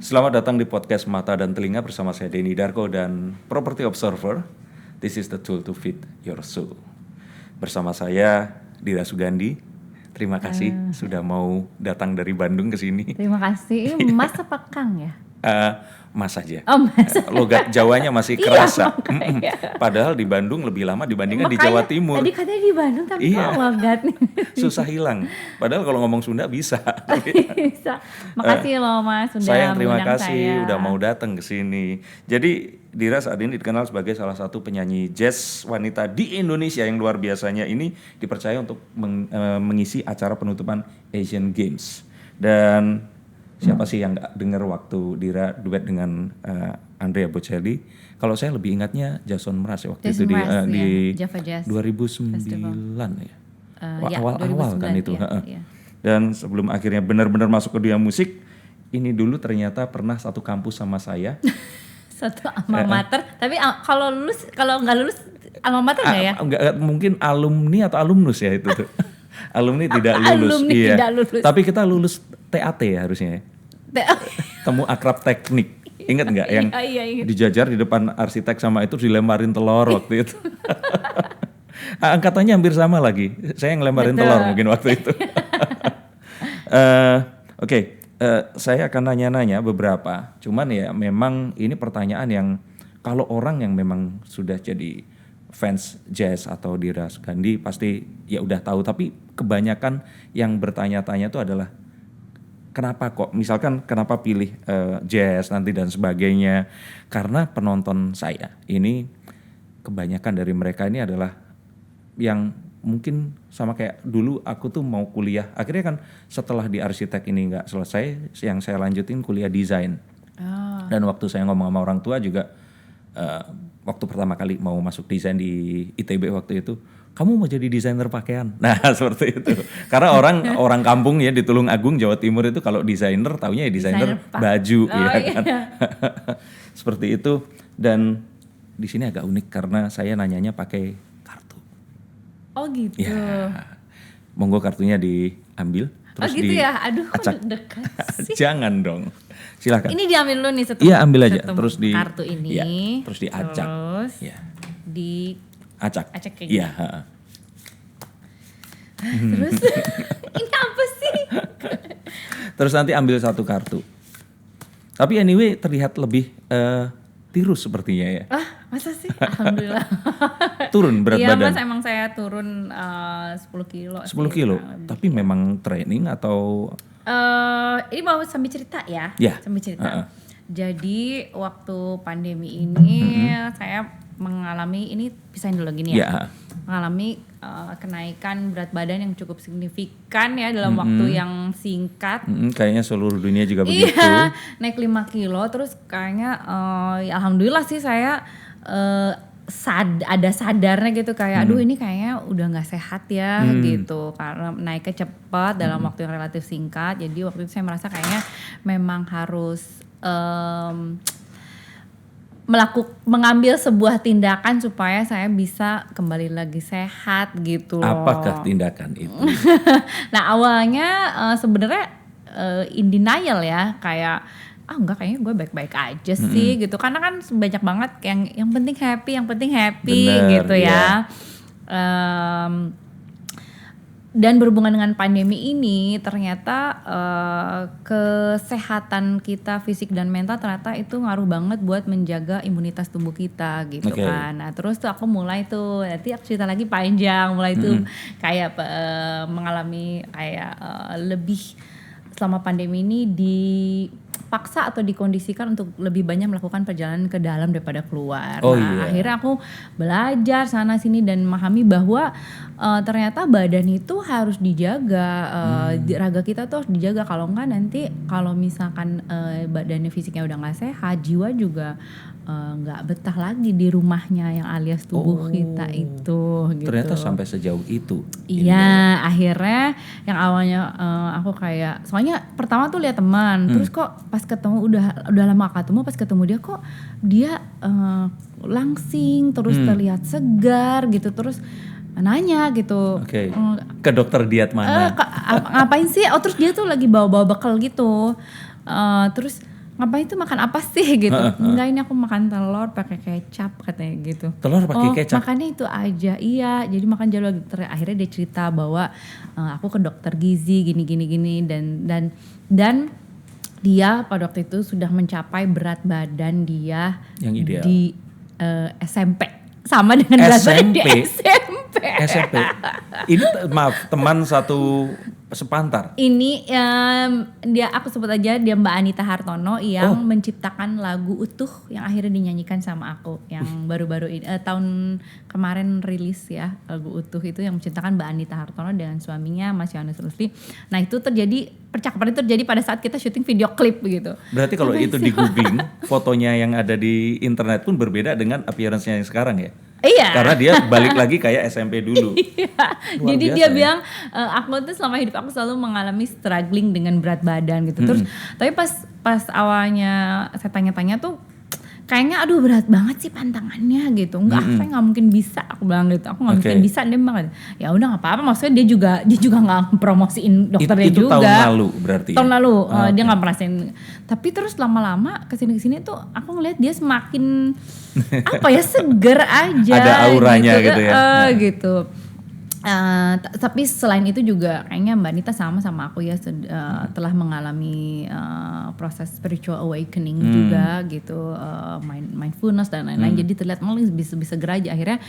Selamat datang di podcast Mata dan Telinga bersama saya Denny Darko dan Property Observer. This is the tool to feed your soul. Bersama saya Dira Sugandi. Terima kasih sudah mau datang dari Bandung ke sini. Terima kasih. Mas apa Kang ya? Mas aja. Oh, Mas. Logat Jawanya masih kerasa. Iya, Padahal di Bandung lebih lama dibandingkan di Jawa Timur. Tadi katanya di Bandung tapi Iya. kok logatnya. Susah hilang. Padahal kalau ngomong Sunda bisa. Bisa. Makasih loh Mas sudah Saya yang terima mengundang kasih saya. udah mau datang ke sini. Jadi Dira saat ini dikenal sebagai salah satu penyanyi jazz wanita di Indonesia yang luar biasanya ini dipercaya untuk mengisi acara penutupan Asian Games. Dan siapa sih yang gak denger waktu Dira duet dengan Andrea Bocelli? Kalau saya lebih ingatnya Jason Mraz waktu Jason itu Mraz, di Java Jazz 2009 Festival. ya. Ya, Awal-awal kan 2009, itu. iya. Dan sebelum akhirnya benar-benar masuk ke dunia musik, ini dulu ternyata pernah satu kampus sama saya. Satu alma mater. Tapi kalau nggak lulus alma mater nggak ya? Enggak, mungkin alumni atau alumnus ya itu tuh. Alumni tidak lulus. Alumni iya. tidak lulus. Tapi kita lulus TAT ya harusnya. Temu akrab teknik. Ingat nggak yang Iya, ingat. dijajar di depan arsitek sama itu dilemparin telur waktu itu. Angkatannya hampir sama lagi. Saya ngelemparin Betul. telur mungkin waktu itu. Oke. Saya akan nanya-nanya beberapa. Cuman ya memang ini pertanyaan yang kalau orang yang memang sudah jadi fans jazz atau Dira Sugandi pasti ya udah tahu. Tapi kebanyakan yang bertanya-tanya itu adalah kenapa kok? Misalkan kenapa pilih jazz nanti dan sebagainya. Karena penonton saya ini kebanyakan dari mereka ini adalah yang mungkin sama kayak dulu aku tuh mau kuliah. Akhirnya kan setelah di arsitek ini nggak selesai, yang saya lanjutin kuliah desain. Dan waktu saya ngomong sama orang tua juga, waktu pertama kali mau masuk desain di ITB waktu itu, kamu mau jadi desainer pakaian? Nah seperti itu. Karena orang kampung ya di Tulungagung Jawa Timur itu kalau desainer taunya ya desainer baju, ya kan. Seperti itu. Dan di sini agak unik karena saya nanyanya pakai kartu. Oh gitu. Ya, monggo kartunya diambil. Terus gitu ya. Aduh, acak. kok dekat sih. Jangan dong. Silakan. Ini diambil dulu nih satu. Iya ambil aja. satu Terus di kartu ini. Ya, terus diacak. Terus Ya. acak Acak. kayak Iya. Terus ini apa sih? Terus nanti ambil satu kartu. Tapi anyway terlihat lebih tirus sepertinya ya. Masa sih? Alhamdulillah. Turun berat Iya badan. Mas, emang saya turun 10 kilo. 10 kilo. Tapi memang training atau Ini mau sambil cerita ya? Ya. Sambil cerita. Jadi waktu pandemi ini saya mengalami, ini pisahin dulu gini ya. Ya. Mengalami kenaikan berat badan yang cukup signifikan ya dalam waktu yang singkat. Kayaknya seluruh dunia juga begitu. Iya, naik 5 kilo terus kayaknya ya alhamdulillah sih saya ada sadarnya gitu kayak aduh ini kayaknya udah nggak sehat ya gitu karena naiknya cepat dalam waktu yang relatif singkat. Jadi waktu itu saya merasa kayaknya memang harus mengambil sebuah tindakan supaya saya bisa kembali lagi sehat gitu loh. Apakah tindakan itu? Nah awalnya sebenarnya in denial ya, kayak enggak, kayaknya gue baik-baik aja sih gitu, karena kan banyak banget yang penting happy Bener, gitu ya. Dan berhubungan dengan pandemi ini ternyata kesehatan kita fisik dan mental ternyata itu ngaruh banget buat menjaga imunitas tubuh kita gitu kan. Nah terus tuh aku mulai tuh, nanti aku cerita lagi panjang, mulai tuh kayak mengalami kayak lebih selama pandemi ini dipaksa atau dikondisikan untuk lebih banyak melakukan perjalanan ke dalam daripada keluar. Akhirnya aku belajar sana sini dan memahami bahwa ternyata badan itu harus dijaga, raga kita tuh harus dijaga. Kalau enggak nanti kalau misalkan badannya fisiknya udah nggak sehat, jiwa juga nggak betah lagi di rumahnya yang alias tubuh kita itu. Gitu. Ternyata sampai sejauh itu. Iya, akhirnya yang awalnya aku kayak, soalnya pertama tuh lihat teman, terus kok pas ketemu udah lama ketemu, pas ketemu dia kok dia langsing, terus terlihat segar gitu, terus nanya gitu. Oke. Ke dokter diet mana? Ngapain sih? Oh terus dia tuh lagi bawa bekal gitu. Terus ngapain tuh makan apa sih gitu. Enggak, ini aku makan telur pakai kecap katanya gitu. Telur pakai kecap? Makannya itu aja, iya. Jadi makan jadwal dokter. Akhirnya dia cerita bahwa aku ke dokter gizi gini dan dia pada waktu itu sudah mencapai berat badan dia yang ideal di SMP sama dengan berat badan di SMP. Ini maaf, teman satu sepantar. Ini aku sebut aja dia Mbak Anita Hartono yang menciptakan lagu Utuh yang akhirnya dinyanyikan sama aku yang baru-baru ini tahun kemarin rilis ya, lagu Utuh itu yang menciptakan Mbak Anita Hartono dengan suaminya Mas Yohanes Rusli. Nah itu percakapan itu terjadi pada saat kita syuting video klip begitu. Berarti kalau itu di googling fotonya yang ada di internet pun berbeda dengan appearance-nya yang sekarang ya? Iya. Karena dia balik lagi kayak SMP dulu. Iya. Jadi dia bilang aku tuh selama hidup aku selalu mengalami struggling dengan berat badan gitu. Terus tapi pas awalnya saya tanya-tanya tuh kayaknya aduh berat banget sih pantangannya gitu. Enggak, saya nggak mungkin bisa, aku bilang gitu. Aku nggak mungkin bisa, dia bilang ya udah nggak apa-apa. Maksudnya dia juga nggak promosiin dokternya itu juga. Tahun lalu berarti. Tahun lalu dia nggak merasain. Tapi terus lama-lama kesini tuh aku ngeliat dia semakin seger aja. Ada auranya gitu ya. Gitu. Tapi selain itu juga kayaknya Mbak Nita sama aku ya telah mengalami proses spiritual awakening juga gitu, mindfulness dan lain-lain. Jadi terlihat malah bisa seger aja. Akhirnya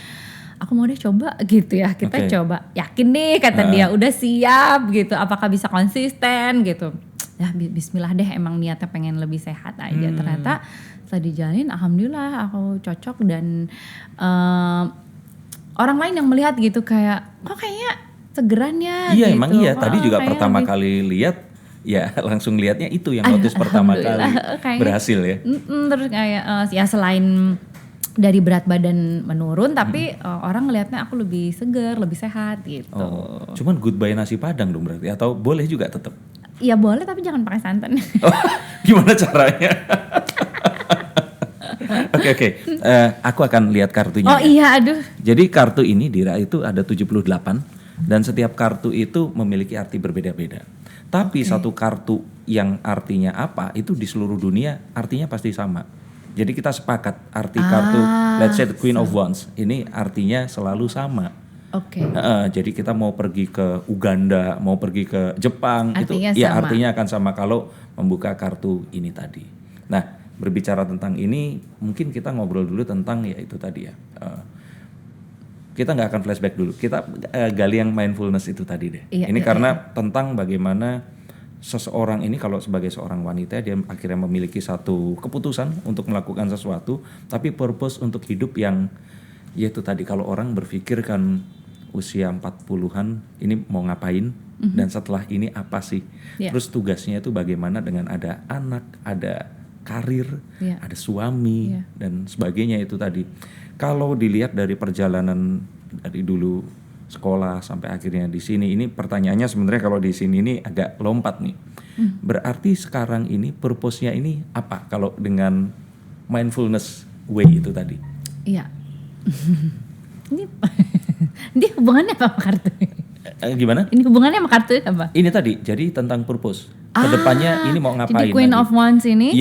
aku mau deh coba gitu ya, kita coba. Yakin nih kata dia, udah siap gitu. Apakah bisa konsisten gitu? Ya bismillah deh, emang niatnya pengen lebih sehat aja. Ternyata setelah dijalanin alhamdulillah aku cocok dan orang lain yang melihat gitu kayak kok kayaknya segeran ya. Iya gitu. Emang iya, tadi juga pertama kali lihat ya langsung lihatnya itu yang notice pertama kali berhasil ya. Terus kayak ya selain dari berat badan menurun tapi orang ngelihatnya aku lebih seger, lebih sehat gitu. Cuman goodbye nasi padang dong berarti atau boleh juga tetap? Iya boleh tapi jangan pakai santan. Gimana caranya? Oke. Aku akan lihat kartunya. Oh iya, aduh. Jadi kartu ini Dira itu ada 78 dan setiap kartu itu memiliki arti berbeda-beda. Tapi satu kartu yang artinya apa itu di seluruh dunia artinya pasti sama. Jadi kita sepakat arti kartu let's say the Queen of Wands ini artinya selalu sama. Oke. Jadi kita mau pergi ke Uganda, mau pergi ke Jepang artinya itu ya artinya akan sama kalau membuka kartu ini tadi. Nah, berbicara tentang ini, mungkin kita ngobrol dulu tentang ya itu tadi ya. Kita nggak akan flashback dulu, kita gali yang mindfulness itu tadi deh. Ini karena tentang bagaimana seseorang ini kalau sebagai seorang wanita dia akhirnya memiliki satu keputusan untuk melakukan sesuatu, tapi purpose untuk hidup yang yaitu tadi kalau orang berpikir kan usia 40-an ini mau ngapain dan setelah ini apa sih? Terus tugasnya itu bagaimana dengan ada anak, ada karir, ada suami dan sebagainya itu tadi. Kalau dilihat dari perjalanan dari dulu sekolah sampai akhirnya di sini, ini pertanyaannya sebenarnya kalau di sini ini agak lompat nih. Berarti sekarang ini purpose-nya ini apa kalau dengan mindfulness way itu tadi? Iya. Ini hubungannya apa sama kartu? Gimana? Ini hubungannya sama kartu apa? Ini tadi jadi tentang purpose. Kedepannya ini mau ngapain? Jadi Queen of Wands ini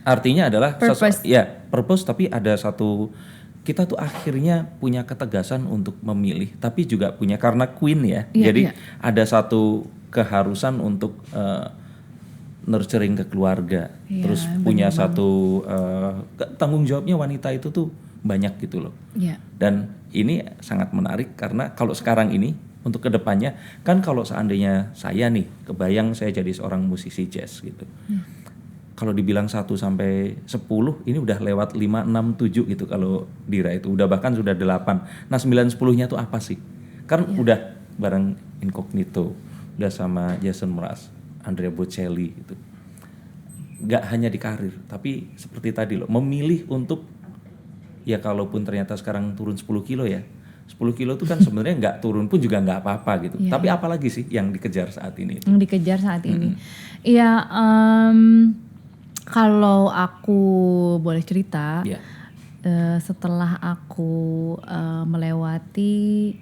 artinya adalah purpose. Purpose, tapi ada satu kita tuh akhirnya punya ketegasan untuk memilih, tapi juga punya karena Queen ya. Jadi ada satu keharusan untuk nurturing ke keluarga. Terus punya satu tanggung jawabnya wanita itu tuh banyak gitu loh. Dan ini sangat menarik karena kalau sekarang ini untuk kedepannya kan kalau seandainya saya nih kebayang saya jadi seorang musisi jazz gitu. Kalau dibilang 1 sampai 10 ini udah lewat 5, 6, 7 gitu kalau Dira itu udah bahkan sudah 8. Nah 9, 10-nya tuh apa sih? Kan udah bareng Incognito, udah sama Jason Mraz, Andrea Bocelli gitu. Gak hanya di karir tapi seperti tadi loh memilih untuk ya kalaupun ternyata sekarang turun 10 kilo ya 10 kilo itu kan sebenarnya nggak turun pun juga nggak apa-apa gitu. Tapi apalagi sih yang dikejar saat ini? Yang dikejar saat ini? Iya, kalau aku boleh cerita, setelah aku melewati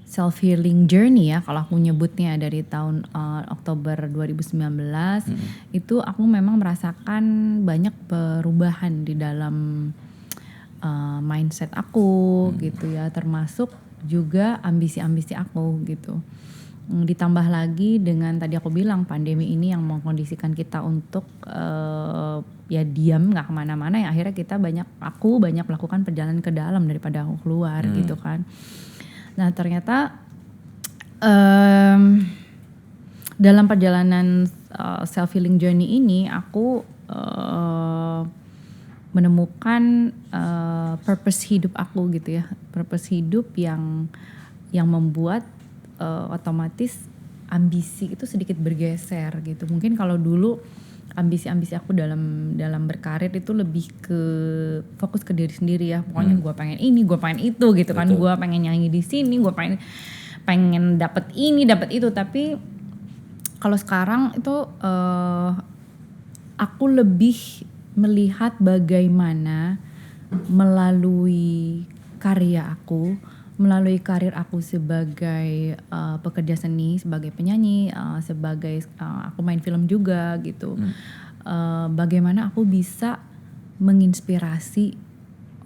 self healing journey ya kalau aku nyebutnya dari tahun Oktober 2019 itu aku memang merasakan banyak perubahan di dalam mindset aku gitu ya, termasuk juga ambisi-ambisi aku gitu. Ditambah lagi dengan tadi aku bilang pandemi ini yang mengkondisikan kita untuk ya diam nggak kemana-mana, yang akhirnya kita aku banyak melakukan perjalanan ke dalam daripada aku keluar gitu kan. Nah ternyata dalam perjalanan self healing journey ini aku menemukan purpose hidup aku gitu ya, purpose hidup yang membuat otomatis ambisi itu sedikit bergeser gitu. Mungkin kalau dulu ambisi-ambisi aku dalam berkarir itu lebih ke fokus ke diri sendiri ya. Pokoknya gue pengen ini, gue pengen itu gitu kan. Gue pengen nyanyi di sini, gue pengen dapet ini, dapet itu. Tapi kalau sekarang itu aku lebih melihat bagaimana melalui karya aku, melalui karir aku sebagai pekerja seni, sebagai penyanyi, sebagai aku main film juga gitu. Bagaimana aku bisa menginspirasi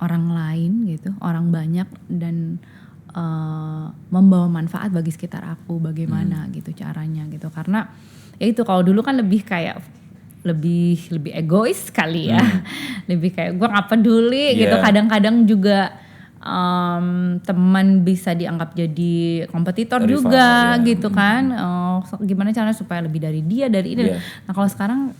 orang lain gitu, orang banyak, dan membawa manfaat bagi sekitar aku, bagaimana gitu caranya gitu. Karena ya itu, kalau dulu kan lebih kayak lebih egois kali ya, lebih kayak gue nggak peduli gitu. Kadang-kadang juga teman bisa dianggap jadi kompetitor rival juga gitu kan. Gimana caranya supaya lebih dari dia, dari ini. Nah kalau sekarang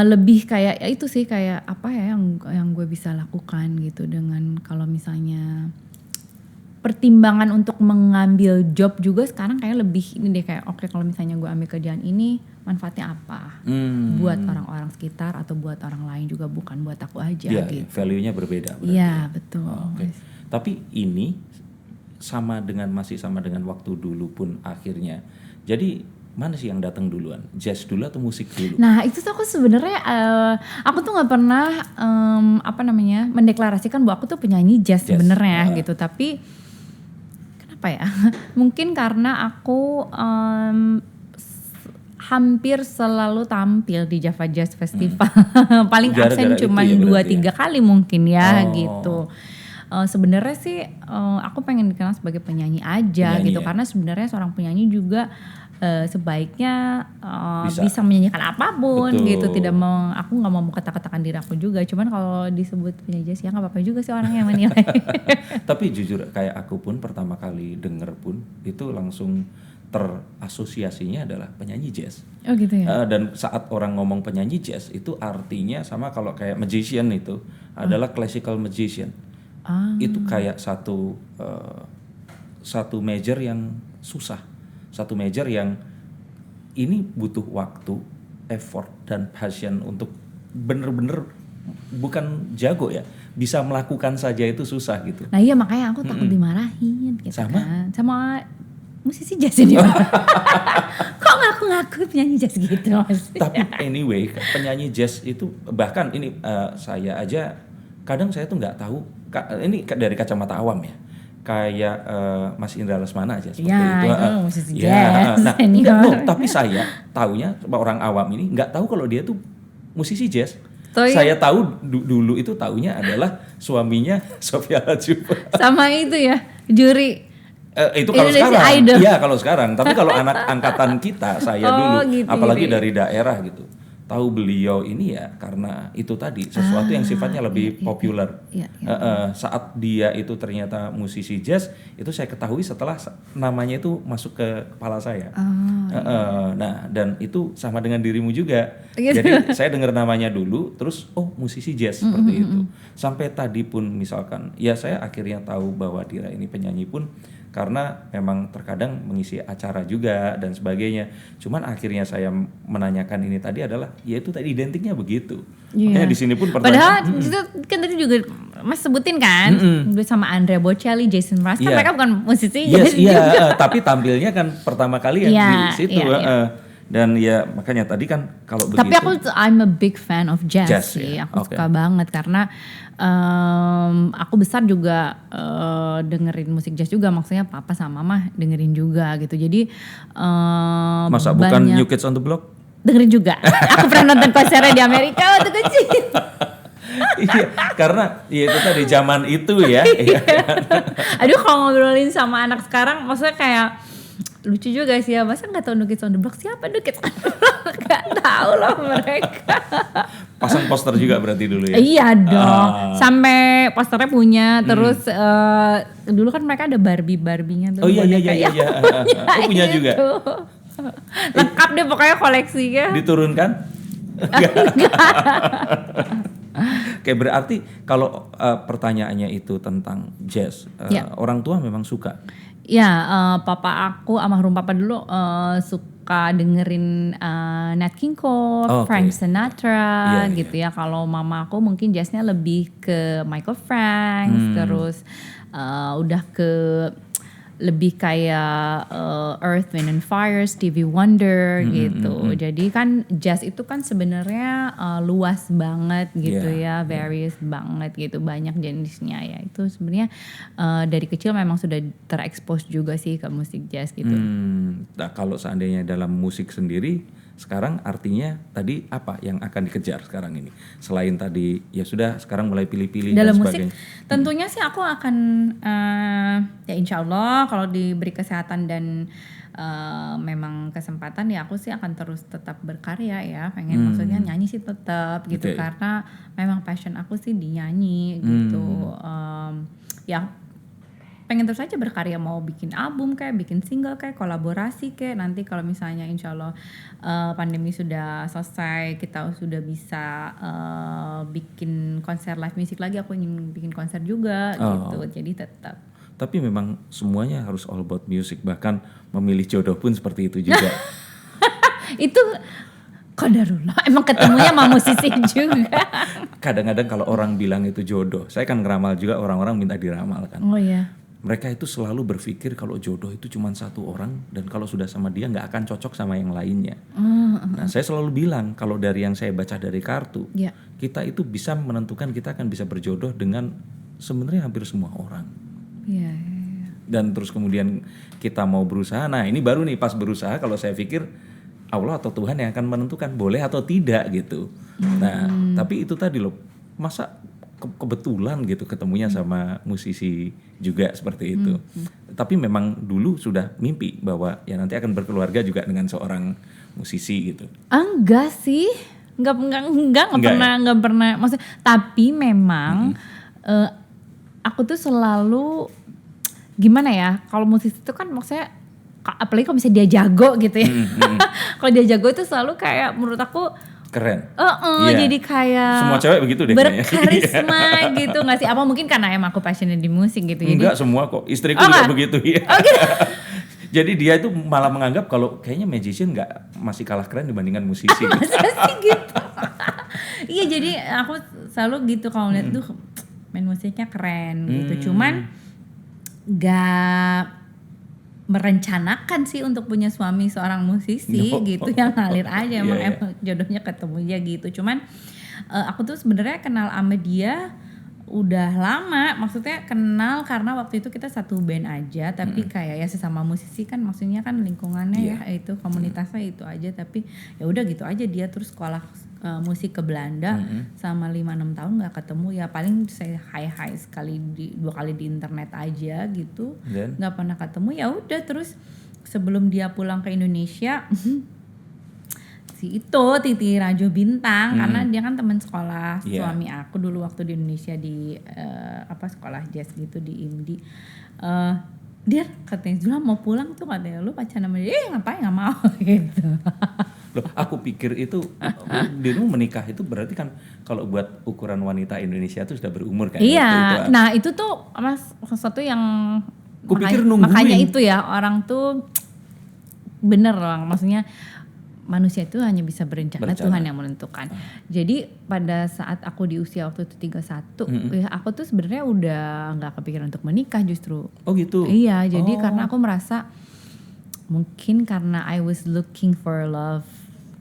lebih kayak ya itu sih, kayak apa ya yang gue bisa lakukan gitu. Dengan kalau misalnya pertimbangan untuk mengambil job juga sekarang kayak lebih ini deh, kayak oke, kalau misalnya gue ambil kerjaan ini manfaatnya apa buat orang-orang sekitar atau buat orang lain juga, bukan buat aku aja gitu. Value-nya berbeda. Iya betul. Tapi ini masih sama dengan waktu dulu pun akhirnya. Jadi mana sih yang datang duluan? Jazz dulu atau musik dulu? Nah itu tuh aku sebenarnya aku tuh nggak pernah mendeklarasikan bahwa aku tuh penyanyi jazz sebenarnya gitu. Tapi kenapa ya? Mungkin karena aku hampir selalu tampil di Java Jazz Festival. Paling absen cuma 2-3 kali mungkin ya gitu. Sebenarnya sih aku pengen dikenal sebagai penyanyi aja gitu. Karena sebenarnya seorang penyanyi juga sebaiknya bisa menyanyikan apapun. Betul. Gitu. Aku nggak mau kata-katakan diri aku juga. Cuman kalau disebut penyanyi jazz ya nggak apa-apa juga sih orang yang menilai. Tapi jujur kayak aku pun pertama kali denger pun itu langsung terasosiasinya adalah penyanyi jazz. Oh gitu ya. Dan saat orang ngomong penyanyi jazz itu artinya sama kalau kayak magician itu adalah classical magician. Itu kayak satu major yang susah, satu major yang ini butuh waktu, effort dan passion untuk bener-bener bukan jago ya, bisa melakukan saja itu susah gitu. Nah iya makanya aku takut dimarahin gitu kan. Sama musisi jazz ini. Kok ngaku-ngaku penyanyi jazz gitu Mas? Tapi anyway, penyanyi jazz itu bahkan ini saya aja kadang saya tuh nggak tahu, ini dari kacamata awam ya, kayak Mas Indra Lesmana aja seperti itu. Musisi jazz. Nah, tapi saya taunya orang awam ini nggak tahu kalau dia tuh musisi jazz. Saya tahu dulu itu taunya adalah suaminya Sophia Latjuba. Sama itu ya, juri. Itu kalau sekarang, iya kalau sekarang. Tapi kalau anak angkatan kita, saya dulu, gitu, apalagi dari daerah gitu, tahu beliau ini ya karena itu tadi sesuatu yang sifatnya lebih populer. Saat dia itu ternyata musisi jazz, itu saya ketahui setelah namanya itu masuk ke kepala saya. Nah, dan itu sama dengan dirimu juga. Jadi saya dengar namanya dulu, terus musisi jazz seperti itu. Sampai tadi pun misalkan, ya saya akhirnya tahu bahwa Dira ini penyanyi pun karena memang terkadang mengisi acara juga dan sebagainya. Cuman akhirnya saya menanyakan ini tadi adalah, ya itu tadi identiknya begitu. Makanya di sini pun padahal itu kan tadi juga Mas sebutin kan, sama Andrea Bocelli, Jason Mraz, kan mereka bukan musisi. Tapi tampilnya kan pertama kali yang di situ. Dan ya makanya tadi kan kalau begitu. Tapi I'm a big fan of jazz sih. Aku suka banget karena aku besar juga dengerin musik jazz juga, maksudnya papa sama mama dengerin juga gitu. Jadi Masa bukan New Kids on the Block? dengerin juga. Aku pernah nonton konsernya di Amerika waktu kecil. Iya, karena ya itu tadi zaman itu ya. Aduh, kalau ngobrolin sama anak sekarang, maksudnya kayak lucu juga sih ya. Masa nggak tahu New Kids on the Block? Siapa New Kids on the Block? Gak tahu loh mereka. Pasang poster juga berarti dulu ya? Iya dong. Sampai posternya punya. Terus dulu kan mereka ada Barbie-Barbinya tuh. Oh iya. Oh punya gitu. juga. Lengkap deh pokoknya koleksinya. Diturunkan? Kayak berarti kalau pertanyaannya itu tentang jazz, orang tua memang suka? Ya, papa aku, almarhum papa dulu suka dengerin Nat King Cole, Frank Sinatra gitu ya. Kalau mama aku mungkin jazznya lebih ke Michael Franks, terus udah ke lebih kayak Earth, Wind and Fire, Stevie Wonder gitu. Jadi kan jazz itu kan sebenarnya luas banget gitu ya, various banget gitu, banyak jenisnya ya. Itu sebenarnya dari kecil memang sudah terekspos juga sih ke musik jazz gitu. Nah, kalau seandainya dalam musik sendiri sekarang artinya tadi apa yang akan dikejar sekarang ini? Selain tadi ya sudah sekarang mulai pilih-pilih dalam dan musik, sebagainya. tentunya sih aku akan ya insya Allah kalau diberi kesehatan dan memang kesempatan ya aku sih akan terus tetap berkarya ya. Pengen maksudnya nyanyi sih tetap gitu, karena memang passion aku sih di nyanyi gitu. Ya pengen terus aja berkarya, mau bikin album kayak bikin single kayak kolaborasi kayak nanti kalau misalnya insya Allah pandemi sudah selesai, kita sudah bisa bikin konser live music lagi, aku ingin bikin konser juga gitu. Jadi tetap. Tapi memang semuanya harus all about music, bahkan memilih jodoh pun seperti itu juga. Itu qadarullah, emang ketemunya sama musisi juga. Kadang-kadang kalau orang bilang itu jodoh, saya kan ngeramal juga, orang-orang minta diramalkan. Oh iya. Mereka itu selalu berpikir kalau jodoh itu cuma satu orang dan kalau sudah sama dia nggak akan cocok sama yang lainnya. Nah, saya selalu bilang kalau dari yang saya baca dari kartu, kita itu bisa menentukan kita akan bisa berjodoh dengan sebenarnya hampir semua orang. Dan terus kemudian kita mau berusaha. Nah, ini baru nih pas berusaha kalau saya pikir Allah atau Tuhan yang akan menentukan boleh atau tidak gitu. Nah, tapi itu tadi loh, masa kebetulan gitu ketemunya sama musisi juga seperti itu. Tapi memang dulu sudah mimpi bahwa ya nanti akan berkeluarga juga dengan seorang musisi gitu. Enggak sih, enggak pernah. Maksudnya, tapi memang aku tuh selalu gimana ya? Kalau musisi itu kan maksudnya apalagi kalau misalnya dia jago gitu ya. Kalau dia jago itu selalu kayak menurut aku keren. Jadi kayak semua cewek begitu deh berkarisma gitu nggak sih? Apa mungkin karena emang aku passionnya di musik gitu. Enggak, semua kok. Istriku juga begitu ya. Jadi dia itu malah menganggap kalau kayaknya magician masih kalah keren dibandingkan musisi. Masa sih gitu? Iya, jadi aku selalu gitu kalau lihat tuh main musiknya keren gitu. Cuman gak merencanakan sih untuk punya suami seorang musisi gitu, yang ngalir aja emang jodohnya ketemu aja gitu. Cuman aku tuh sebenarnya kenal sama dia udah lama, maksudnya kenal karena waktu itu kita satu band aja, tapi kayak ya sesama musisi kan maksudnya kan lingkungannya ya itu komunitasnya itu aja, tapi ya udah gitu aja. Dia terus sekolah musik ke Belanda sama 5-6 tahun nggak ketemu, ya paling saya hai sekali 2 kali di internet aja gitu, nggak pernah ketemu. Ya udah terus sebelum dia pulang ke Indonesia si itu Titi Rajo Bintang, karena dia kan teman sekolah suami aku dulu waktu di Indonesia di sekolah jazz gitu di IMDi. Dia katanya Zula mau pulang tuh, katanya lu pacaran sama dia, ngapain nggak mau gitu. Loh, aku pikir itu dirimu menikah itu berarti kan kalau buat ukuran wanita Indonesia itu sudah berumur kan? Iya, nah itu tuh mas sesuatu yang kupikir nungguin. Makanya itu ya orang tuh bener loh, maksudnya manusia itu hanya bisa berencana. Tuhan yang menentukan. Jadi pada saat aku di usia waktu itu 31, ya aku tuh sebenarnya udah nggak kepikiran untuk menikah justru. Oh gitu? Iya, jadi karena aku merasa mungkin karena I was looking for love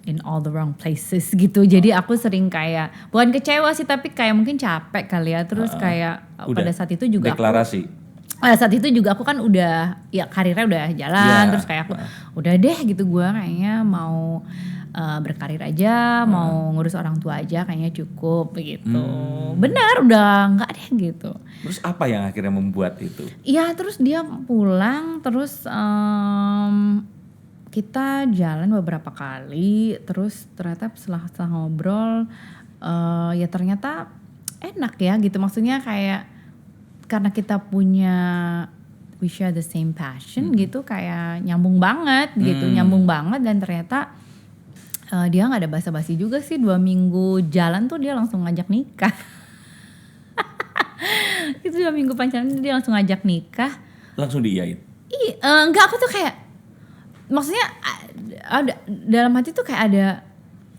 in all the wrong places gitu. Jadi aku sering kayak bukan kecewa sih, tapi kayak mungkin capek kali ya. Terus kayak pada saat itu juga deklarasi. saat itu juga aku kan udah ya karirnya udah jalan, terus kayak aku udah deh gitu, gue kayaknya mau berkarir aja, mau ngurus orang tua aja kayaknya cukup gitu. Benar udah nggak deh gitu. Terus apa yang akhirnya membuat itu? Iya, terus dia pulang, terus kita jalan beberapa kali, terus ternyata setelah ngobrol ya ternyata enak ya gitu, maksudnya kayak karena kita punya we share the same passion gitu, kayak nyambung banget gitu, nyambung banget, dan ternyata dia nggak ada basa-basi juga sih, 2 minggu jalan tuh dia langsung ngajak nikah. Itu 2 minggu pacaran dia langsung ngajak nikah. Langsung diiyain? Enggak, aku tuh kayak maksudnya ada dalam hati tuh kayak ada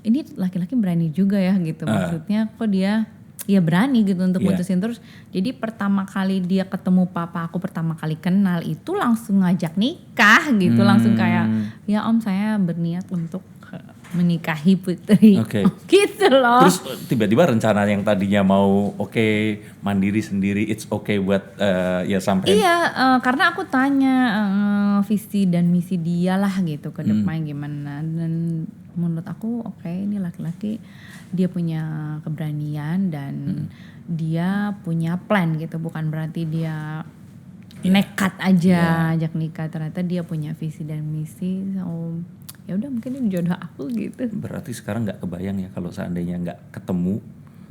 ini laki-laki berani juga ya gitu, maksudnya kok dia ya berani gitu untuk mutusin. Terus jadi pertama kali dia ketemu papa aku, pertama kali kenal itu langsung ngajak nikah gitu, langsung kayak ya om saya berniat untuk menikahi putri. Gitu loh. Terus tiba-tiba rencana yang tadinya mau mandiri sendiri, it's buat ya sampai. Iya, karena aku tanya visi dan misi dia lah gitu ke depan gimana, dan menurut aku ini laki-laki dia punya keberanian dan dia punya plan gitu, bukan berarti dia nekat aja ajak nikah, ternyata dia punya visi dan misi. So ya udah, mungkin ini jodoh aku gitu. Berarti sekarang nggak kebayang ya kalau seandainya nggak ketemu,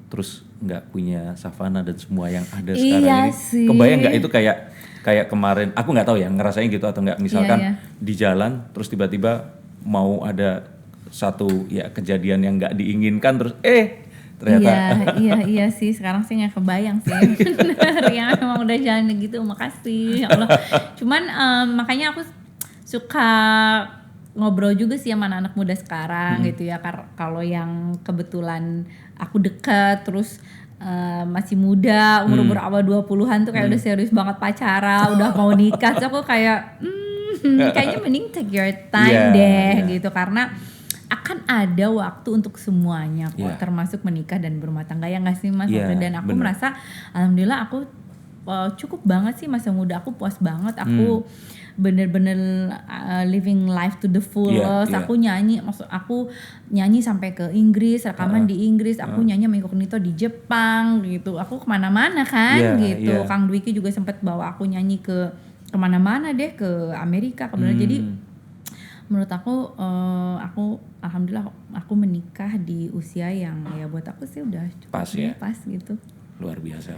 terus nggak punya Savana dan semua yang ada sekarang ini. Sih. Kebayang nggak itu kayak kemarin? Aku nggak tahu ya ngerasain gitu atau nggak. Misalkan di jalan terus tiba-tiba mau ada satu ya kejadian yang nggak diinginkan, terus ternyata. Iya sih, sekarang sih nggak kebayang sih. Bener ya, emang udah jalan gitu, makasih ya Allah. Cuman makanya aku suka ngobrol juga sih sama anak muda sekarang gitu ya, kalau yang kebetulan aku dekat terus masih muda, umur awal 20-an tuh kayak udah serius banget pacaran, udah mau nikah, terus aku kayak kayaknya mending take your time gitu, karena akan ada waktu untuk semuanya kok, termasuk menikah dan berumah tangga, ya nggak sih Mas? Dan aku merasa alhamdulillah aku cukup banget sih masa muda aku, puas banget aku. Bener-bener living life to the fullest. Aku nyanyi, maksud aku nyanyi sampai ke Inggris, rekaman di Inggris, aku nyanyi sama Incognito di Jepang gitu, aku kemana-mana kan gitu. Kang Dwiki juga sempat bawa aku nyanyi ke kemana-mana deh, ke Amerika kebetulan. Jadi menurut aku alhamdulillah aku menikah di usia yang ya buat aku sih udah pas gitu. Luar biasa.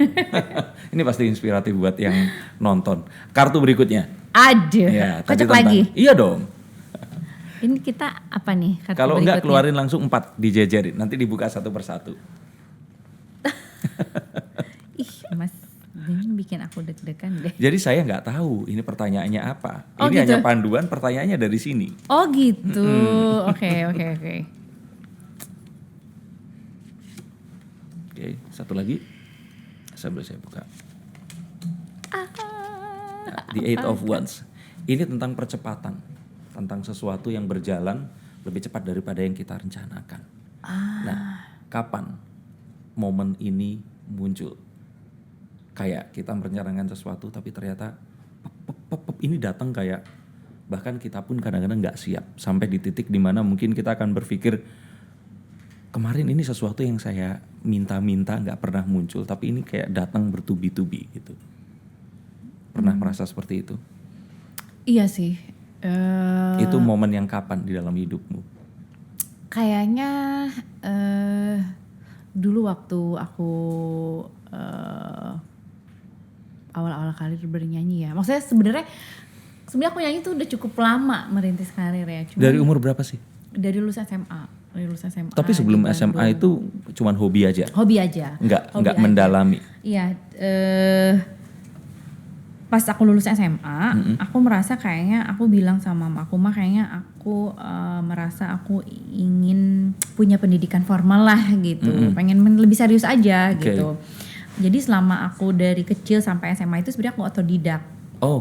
Ini pasti inspiratif buat yang nonton. Kartu berikutnya. Aduh, kocok lagi. Iya dong. Ini kita apa nih? Kalau enggak keluarin langsung 4, dijejerin. Nanti dibuka satu persatu. Ih Mas, ini bikin aku deg-degan deh. Jadi saya nggak tahu ini pertanyaannya apa. Ini gitu? hanya panduan, pertanyaannya dari sini. Oh gitu. Oke. Oke, satu lagi. Sambil saya buka. The Eight of Wands. Ini tentang percepatan, tentang sesuatu yang berjalan lebih cepat daripada yang kita rencanakan. Nah, kapan momen ini muncul? Kayak kita merencanakan sesuatu tapi ternyata ini datang kayak, bahkan kita pun kadang-kadang nggak siap, sampai di titik dimana mungkin kita akan berpikir kemarin ini sesuatu yang saya minta-minta nggak pernah muncul, tapi ini kayak datang bertubi-tubi gitu. Pernah merasa seperti itu? Iya sih. Itu momen yang kapan di dalam hidupmu? Kayaknya dulu waktu aku awal-awal karir bernyanyi ya. Maksudnya sebenarnya aku nyanyi tuh udah cukup lama merintis karir ya. Dari umur berapa sih? Dari lulus SMA. Tapi sebelum SMA itu cuman hobi aja? Hobi aja. Nggak mendalami? Iya. Pas aku lulus SMA, aku merasa kayaknya aku bilang sama mama aku, kayaknya aku merasa aku ingin punya pendidikan formal lah gitu. Pengen lebih serius aja gitu. Jadi selama aku dari kecil sampai SMA itu sebenarnya aku otodidak.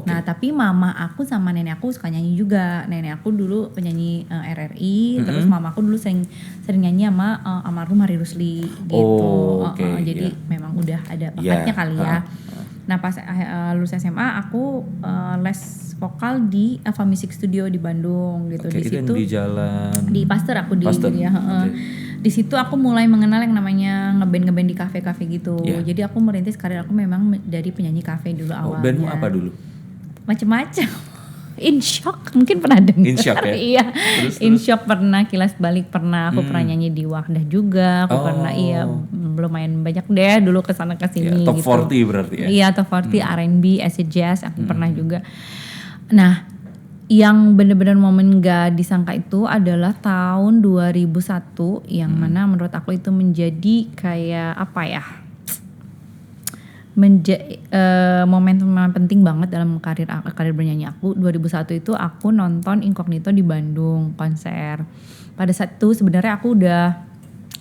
Nah tapi mama aku sama nenek aku suka nyanyi juga. Nenek aku dulu penyanyi RRI, terus mama aku dulu sering nyanyi sama almarhum Hari Rusli gitu. Jadi memang udah ada bakatnya kali ya. Nah pas lulus SMA aku les vokal di Ava Music Studio di Bandung gitu. Oke, Di itu yang situ di jalan di Pasteur aku di Pasteur. ya, Oke. Di situ aku mulai mengenal yang namanya ngeband di kafe-kafe gitu. Yeah. Jadi aku merintis karir aku memang dari penyanyi kafe dulu Oh, awalnya. bandmu apa dulu? Macem-macem. In Shock mungkin pernah dengar. In Shock ya? Iya. Terus, In Shock pernah, Kilas Balik pernah, aku pernah nyanyi di Wahdah juga, aku pernah lumayan banyak deh dulu kesana kesini top gitu. 40 berarti ya? Iya, top 40 R&B, acid jazz aku pernah juga. Nah, yang benar-benar momen gak disangka itu adalah tahun 2001 yang mana menurut aku itu menjadi kayak apa ya? Momentum penting banget dalam karir bernyanyi aku. 2001 itu aku nonton Incognito di Bandung konser. Pada saat itu sebenarnya aku udah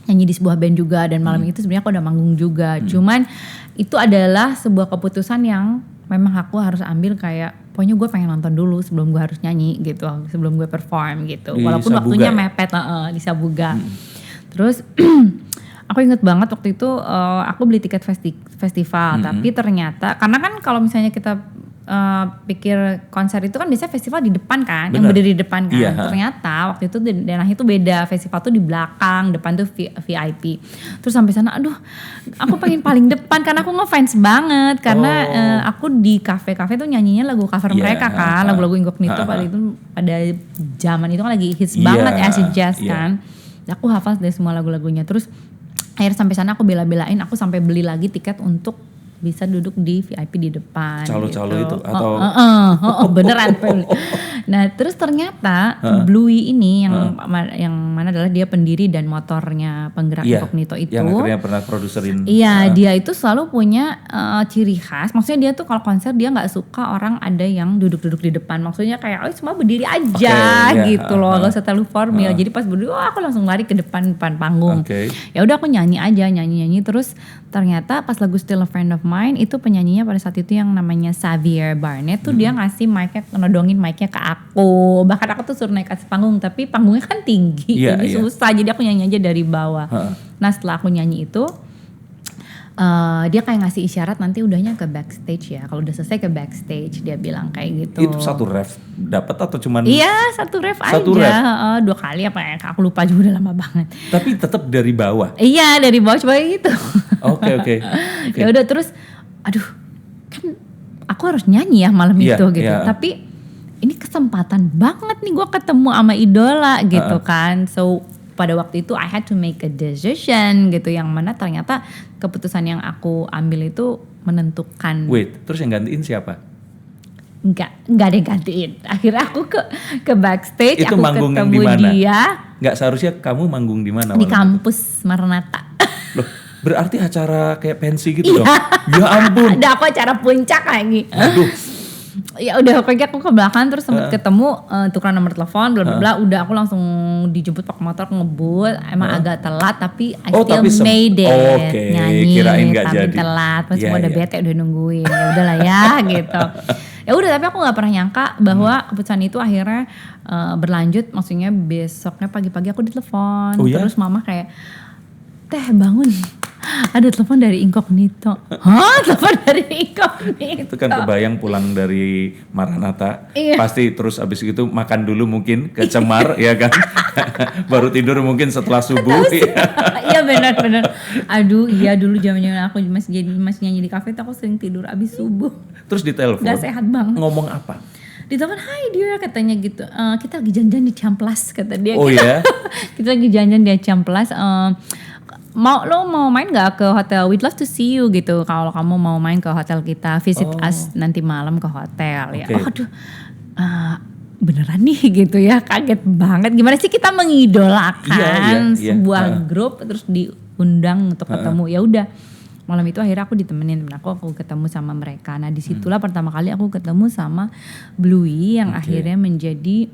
nyanyi di sebuah band juga dan malam itu sebenarnya aku udah manggung juga. Cuman itu adalah sebuah keputusan yang memang aku harus ambil kayak pokoknya gue pengen nonton dulu sebelum gue harus nyanyi gitu, sebelum gue perform gitu. Di Walaupun Sabuga waktunya ya? mepet di Sabuga. Terus aku inget banget waktu itu aku beli tiket festival, tapi ternyata karena kan kalau misalnya kita pikir konser itu kan biasanya festival di depan kan, yang berdiri di depan kan. Iya, Ternyata waktu itu daerah itu beda, festival tuh di belakang, depan tuh VIP. Terus sampai sana, aduh, aku pengen paling depan karena aku ngefans banget karena aku di kafe-kafe tuh nyanyinya lagu cover mereka kan, lagu-lagu Incognito pada zaman itu kan lagi hits banget acid jazz kan. Aku hafal dari semua lagu-lagunya. Terus akhirnya sampai sana aku bela-belain, aku sampai beli lagi tiket untuk bisa duduk di VIP di depan. Calo-calo gitu. itu atau Beneran. Nah terus ternyata Bluey ini yang mana adalah dia pendiri dan motornya penggerak Incognito itu. Yang akhirnya pernah produserin. Iya, dia itu selalu punya ciri khas. Maksudnya dia tuh kalau konser dia nggak suka orang ada yang duduk-duduk di depan. Maksudnya kayak semua berdiri aja gitu loh, gak usah terlalu formal. Jadi pas berdiri, aku langsung lari ke depan panggung. Ya udah aku nyanyi terus ternyata pas lagu Still a Friend of Mine itu penyanyinya pada saat itu yang namanya Xavier Barnett tuh dia ngasih mic-nya, nodongin mic-nya ke aku. Bahkan aku tuh suruh naik atas panggung, tapi panggungnya kan tinggi, jadi susah. Jadi aku nyanyi aja dari bawah. Nah setelah aku nyanyi itu, dia kayak ngasih isyarat nanti udahnya ke backstage ya. Kalau udah selesai ke backstage, dia bilang kayak gitu. Itu satu ref dapat atau cuman? Iya, satu ref aja. 2 kali apa ya? Aku lupa juga udah lama banget. Tapi tetap dari bawah. Iya, dari bawah coba gitu. Oke. Ya udah terus, aduh, kan aku harus nyanyi ya malam itu gitu. Tapi ini kesempatan banget nih gue ketemu sama idola gitu kan. So pada waktu itu I had to make a decision gitu, yang mana ternyata keputusan yang aku ambil itu menentukan. Wait, terus yang gantiin siapa? Enggak ada yang gantiin. Akhirnya aku ke backstage, itu aku ketemu dia. Enggak, seharusnya kamu manggung di mana? Di kampus Maranatha. Loh, berarti acara kayak pensi gitu dong? Ya ampun. Ada aku acara puncak lagi. Aduh. Ya udah pokoknya aku ke belakang terus sempat ketemu, tukeran nomor telepon bla bla bla, udah aku langsung dijemput pakai motor ngebut. Emang agak telat tapi I still made it. Nyanyi kirain gak tapi jadi. telat, pas semua udah bete udah nungguin. Ya udahlah ya gitu. Ya udah, tapi aku nggak pernah nyangka bahwa keputusan itu akhirnya berlanjut. Maksudnya besoknya pagi-pagi aku ditelepon, terus mama kayak, "Teh bangun, ada telepon dari Incognito." Hah? Telepon dari Incognito? Itu kan kebayang pulang dari Maranatha, pasti terus abis itu makan dulu mungkin ke Cemar ya kan, baru tidur mungkin setelah subuh. Iya benar. Aduh iya, dulu zaman aku masih nyanyi di kafe tuh aku sering tidur abis subuh. Terus ditelepon. Gak sehat banget. Ngomong apa? Ditelepon, "Hai dear," katanya gitu. "Kita lagi janjian di Ciamplas," kata dia. Oh iya? Kita lagi janjian di Ciamplas. Lo mau main gak ke hotel? We'd love to see you gitu. Kalau kamu mau main ke hotel kita, visit us nanti malam ke hotel. Ya, aduh, beneran nih gitu ya, kaget banget. Gimana sih kita mengidolakan sebuah grup terus diundang untuk ketemu. Ya udah, malam itu akhirnya aku ditemenin temen aku ketemu sama mereka. Nah disitulah pertama kali aku ketemu sama Bluey yang akhirnya menjadi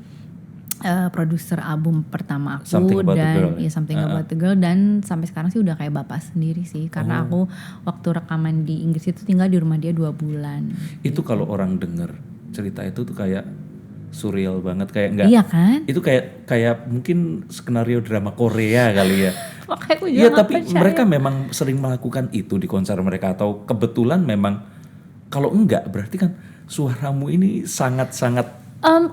produser album pertama aku, Something About dan the Girl. Something About the Girl, dan sampai sekarang sih udah kayak bapak sendiri sih, karena aku waktu rekaman di Inggris itu tinggal di rumah dia 2 bulan. Itu kalau orang denger cerita itu tuh kayak surreal banget, kayak enggak? Iya kan? Itu kayak mungkin skenario drama Korea kali ya. Makanya aku juga Iya, gak tapi percaya. mereka memang sering melakukan itu di konser mereka, atau kebetulan memang Kalau enggak berarti kan suaramu ini sangat-sangat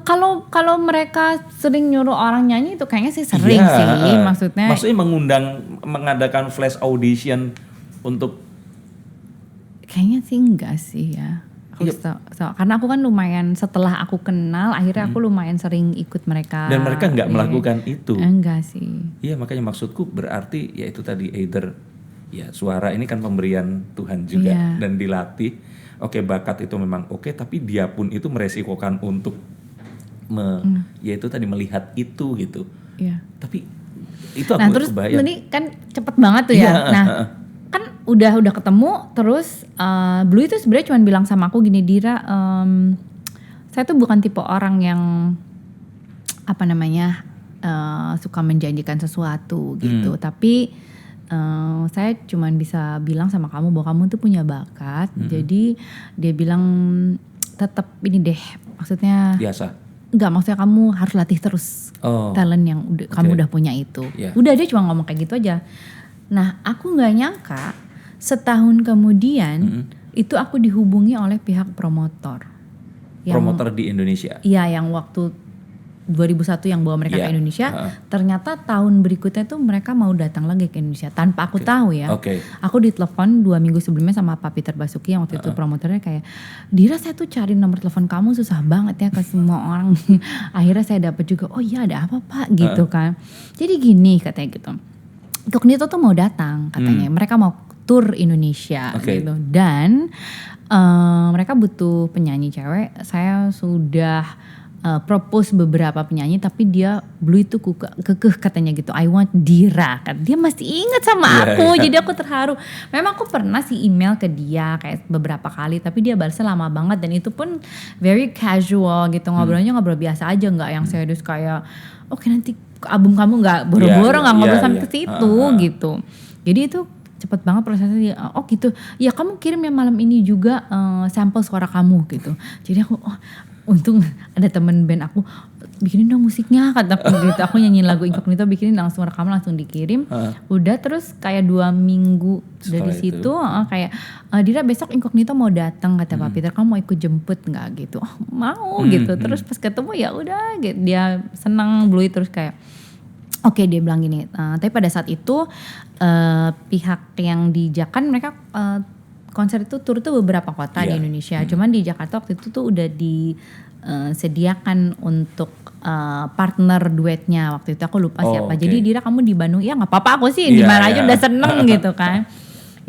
Kalau mereka sering nyuruh orang nyanyi itu kayaknya sih sering iya, sih, maksudnya mengadakan flash audition untuk kayaknya sih enggak sih ya. Karena aku kan lumayan setelah aku kenal akhirnya aku lumayan sering ikut mereka. dan mereka enggak melakukan itu. Enggak sih. Iya, makanya maksudku berarti ya itu tadi either ya suara ini kan pemberian Tuhan juga dan dilatih. Oke, bakat itu memang oke, tapi dia pun itu meresikokan untuk ya itu tadi melihat itu gitu. Iya. Tapi itu aku terus kebayang. tadi kan cepet banget tuh ya. Nah, kan udah ketemu terus Blue itu sebenarnya cuma bilang sama aku gini, Dira, saya tuh bukan tipe orang yang suka menjanjikan sesuatu gitu, tapi saya cuma bisa bilang sama kamu bahwa kamu tuh punya bakat. Jadi dia bilang tetap ini deh, maksudnya Biasa. enggak, maksudnya kamu harus latih terus talent yang kamu udah punya itu. Udah, dia cuma ngomong kayak gitu aja. Nah, aku nggak nyangka setahun kemudian itu aku dihubungi oleh pihak promotor. Promotor di Indonesia. Iya, yang waktu 2001 yang bawa mereka ke Indonesia. Ternyata tahun berikutnya tuh mereka mau datang lagi ke Indonesia tanpa aku tahu ya. Aku ditelepon 2 minggu sebelumnya sama Pak Peter Basuki yang waktu itu promotornya kayak, Dira, saya tuh cari nomor telepon kamu susah banget ya ke semua orang. Akhirnya saya dapat juga, oh iya ada apa Pak gitu kan. Jadi gini katanya gitu, Incognito tuh mau datang katanya, mereka mau tur Indonesia gitu, dan mereka butuh penyanyi cewek. Saya sudah propose beberapa penyanyi, tapi dia Blue itu kekeh katanya gitu, I want Dira kan. Dia masih ingat sama aku, jadi aku terharu. Memang aku pernah sih email ke dia kayak beberapa kali, tapi dia balasnya lama banget, dan itu pun very casual gitu, ngobrolnya ngobrol biasa aja, nggak yang serius kayak oke nanti album kamu, nggak boro-boro, nggak ngobrol sampai ke situ gitu. Jadi itu cepet banget prosesnya dia. Oh gitu ya, kamu kirim ya malam ini juga sampel suara kamu gitu. Jadi aku untung ada temen band aku, bikinin dong musiknya kataku gitu. Aku nyanyiin lagu Incognito, bikinin langsung rekaman, langsung dikirim. Udah, terus kayak 2 minggu dari situ kayak Dira besok Incognito mau datang kata Pak Peter, kamu mau ikut jemput nggak gitu? Oh, mau gitu. Terus pas ketemu ya udah gitu, dia senang Blue, terus kayak oke, dia bilang gini, tapi pada saat itu pihak yang di Jakarta mereka konser itu tur tuh beberapa kota di Indonesia. Cuman di Jakarta waktu itu tuh udah disediakan untuk partner duetnya. Waktu itu aku lupa siapa. Jadi Dira kamu di Bandung, ya nggak apa-apa, aku sih di mana aja udah seneng gitu kan.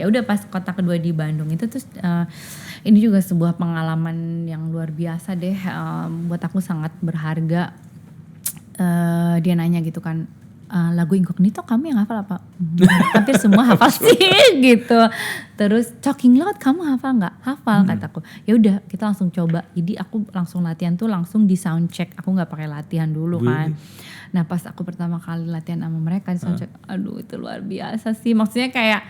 Ya udah, pas kota kedua di Bandung itu terus ini juga sebuah pengalaman yang luar biasa deh, buat aku sangat berharga. Dia nanya gitu kan, lagu Incognito kamu yang hafal apa? Hampir semua hafal sih gitu. Terus Talking Loud kamu hafal nggak? Hafal kataku. Ya udah, kita langsung coba. Jadi aku langsung latihan tuh langsung di sound check. Aku nggak pakai latihan dulu kan. Nah pas aku pertama kali latihan sama mereka di sound check, aduh itu luar biasa sih. Maksudnya kayak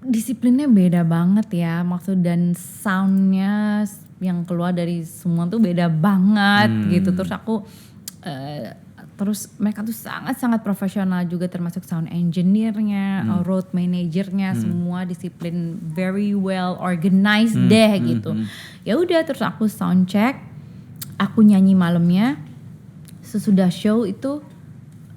disiplinnya beda banget ya. Maksud dan soundnya yang keluar dari semua tuh beda banget gitu. Terus aku terus mereka tuh sangat-sangat profesional juga, termasuk sound engineer-nya, road manager-nya, semua disiplin, very well organized deh gitu. Ya udah, terus aku sound check, aku nyanyi malamnya. Sesudah show itu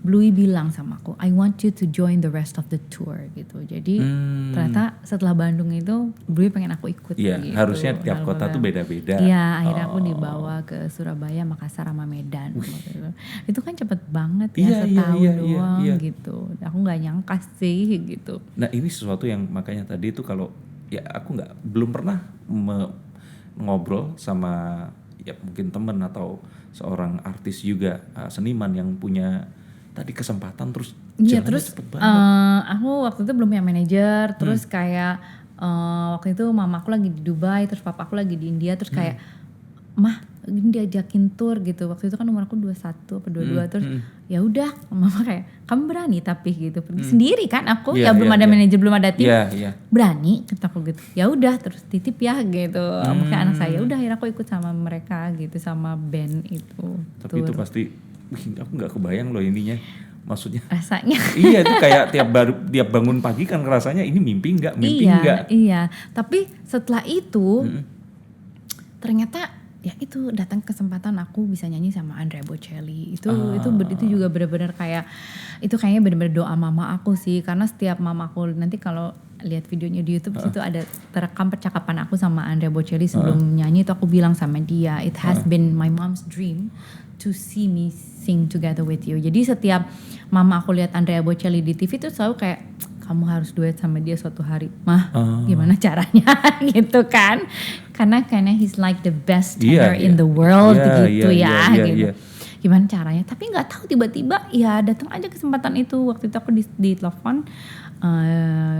Bluey bilang sama aku, I want you to join the rest of the tour gitu. Jadi ternyata setelah Bandung itu Bluey pengen aku ikut. Iya, gitu. harusnya tiap kota tuh beda-beda. Iya, akhirnya aku dibawa ke Surabaya, Makassar, sama Medan. Itu kan cepet banget ya, setahun doang gitu. Aku nggak nyangka sih gitu. Nah ini sesuatu yang makanya tadi itu kalau ya aku belum pernah ngobrol sama ya mungkin temen atau seorang artis juga, seniman yang punya tadi kesempatan terus jalannya cepet banget. Aku waktu itu belum punya manajer, terus kayak waktu itu mama aku lagi di Dubai, terus papa aku lagi di India, terus kayak mah ini diajakin tour gitu. Waktu itu kan umur aku 21 atau 22, terus ya udah mama kayak kamu berani tapi gitu pergi sendiri kan aku belum ada manajer, belum ada tim, berani kata aku gitu. Ya udah terus titip ya gitu, makanya anak saya. Udah akhirnya aku ikut sama mereka gitu, sama band itu. Tapi tour itu pasti aku nggak kebayang loh ininya, Maksudnya rasanya. iya itu kayak tiap bangun pagi kan rasanya ini mimpi nggak, mimpi nggak. Iya. Tapi setelah itu ternyata ya itu datang kesempatan aku bisa nyanyi sama Andrea Bocelli. Itu juga benar-benar kayak itu kayaknya benar-benar doa mama aku sih, karena setiap mama aku nanti kalau lihat videonya di YouTube situ ada terekam percakapan aku sama Andrea Bocelli sebelum nyanyi, itu aku bilang sama dia, it has been my mom's dream to see me sing together with you. Jadi setiap mama aku lihat Andrea Bocelli di TV itu selalu kayak kamu harus duet sama dia suatu hari. Mah, gimana caranya gitu kan? Karena he's like the best tenor in the world gitu. Gimana caranya? Tapi nggak tahu tiba-tiba ya datang aja kesempatan itu. Waktu itu aku di telepon,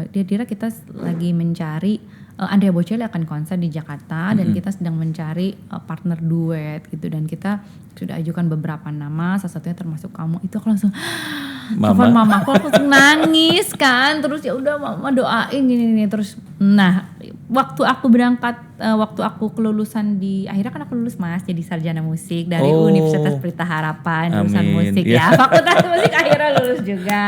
dia kira kita lagi mencari Andrea Bocelli akan konser di Jakarta dan kita sedang mencari partner duet gitu, dan kita sudah ajukan beberapa nama, salah satunya termasuk kamu. Itu aku langsung telepon mama aku langsung nangis kan, terus ya udah mama doain gini terus. Nah waktu aku berangkat, waktu aku kelulusan akhirnya kan aku lulus Mas jadi sarjana musik dari Universitas Pelita Harapan, jurusan musik ya, fakultas musik akhirnya lulus juga.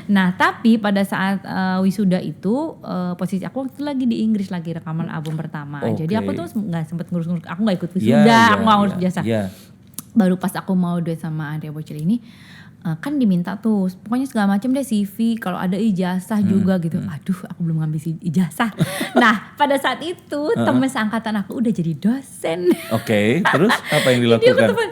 Nah tapi pada saat wisuda itu posisi aku waktu lagi di Inggris lagi rekaman album pertama, jadi aku tuh nggak sempet ngurus, aku nggak ikut wisuda, aku nggak ngurus jasa. Baru pas aku mau duet sama Andrea Bocelli ini kan diminta tuh pokoknya segala macam deh, CV, kalau ada ijazah juga gitu. Aduh aku belum ngambil ijazah. Nah pada saat itu teman seangkatan aku udah jadi dosen. Oke, terus apa yang dilakukan? Jadi aku telepon,